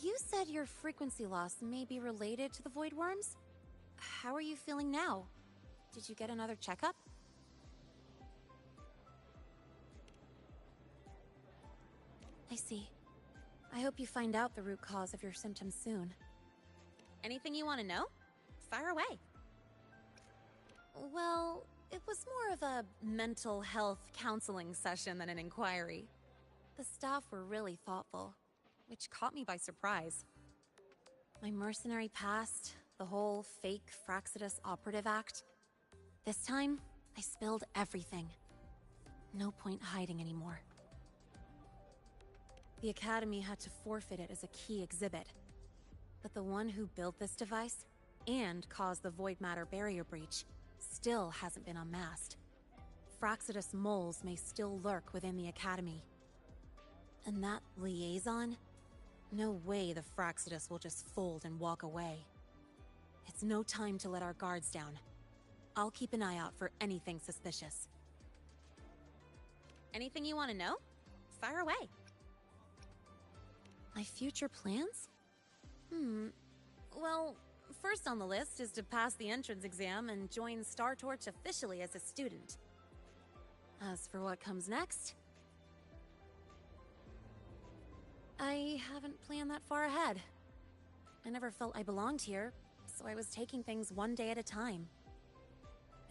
you said your frequency loss may be related to the Void Worms? How are you feeling now? Did you get another checkup? I see. I hope you find out the root cause of your symptoms soon. Anything you want to know? Fire away. Well, It was more of a mental health counseling session than an inquiry. The staff were really thoughtful, which caught me by surprise. My mercenary past, the whole fake Fraxidus operative act. This time, I spilled everything. No point hiding anymore. The Academy had to forfeit it as a key exhibit. But the one who built this device, and caused the void matter barrier breach, still hasn't been unmasked. Fraxidus moles may still lurk within the Academy. And that liaison? No way the Fraxidus will just fold and walk away. It's no time to let our guards down. I'll keep an eye out for anything suspicious. Anything you want to know? Fire away. My future plans? Well, first on the list is to pass the entrance exam and join Star Torch officially as a student. As for what comes next, I haven't planned that far ahead. I never felt I belonged here, so I was taking things one day at a time.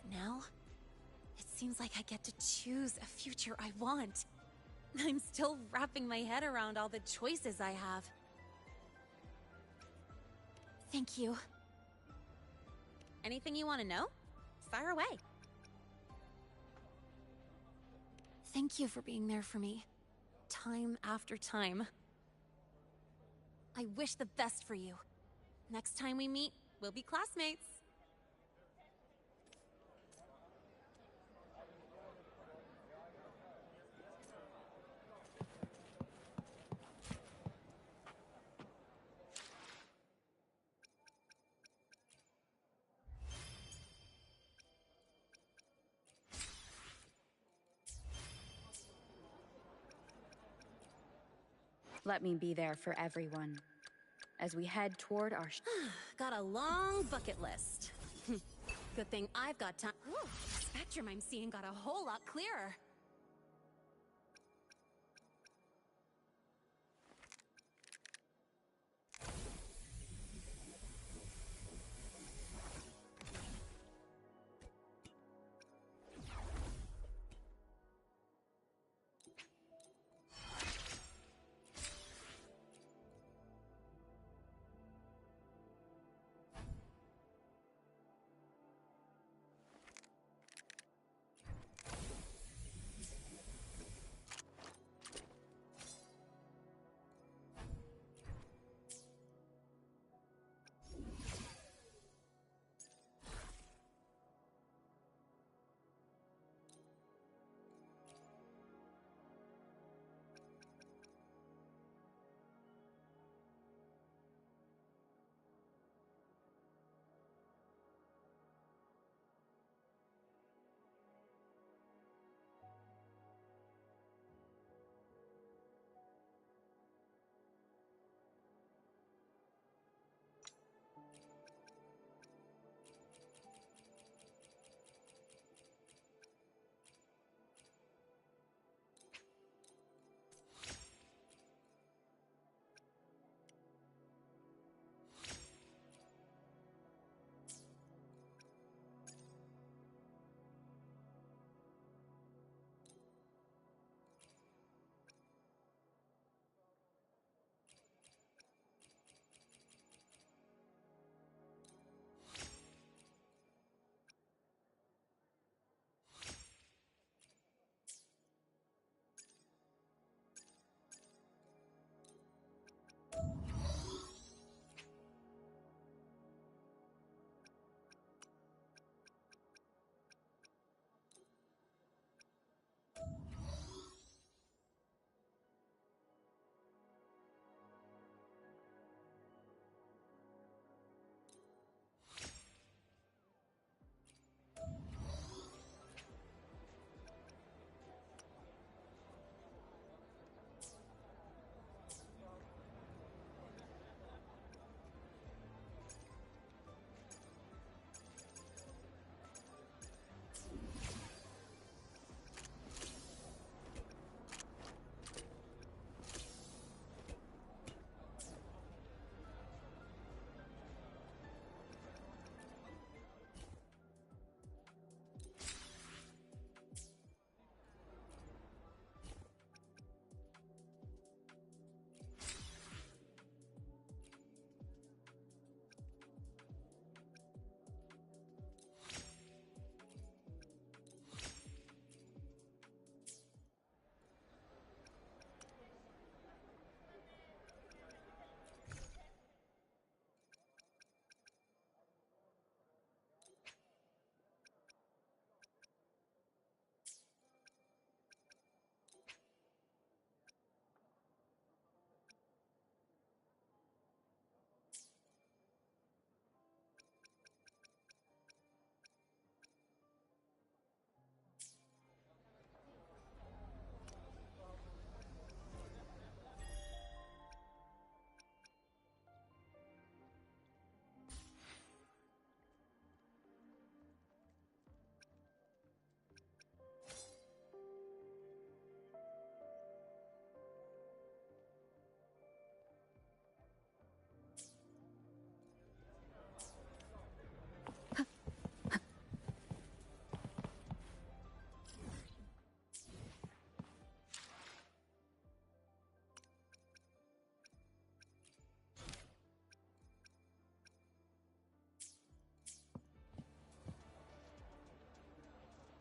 But now, it seems like I get to choose a future I want. I'm still wrapping my head around all the choices I have. Thank you. Anything you want to know? Fire away. Thank you for being there for me. Time after time. I wish the best for you. Next time we meet, we'll be classmates. Let me be there for everyone. As we head toward our Got a long bucket list. Good thing I've got time. Ooh, the spectrum I'm seeing got a whole lot clearer.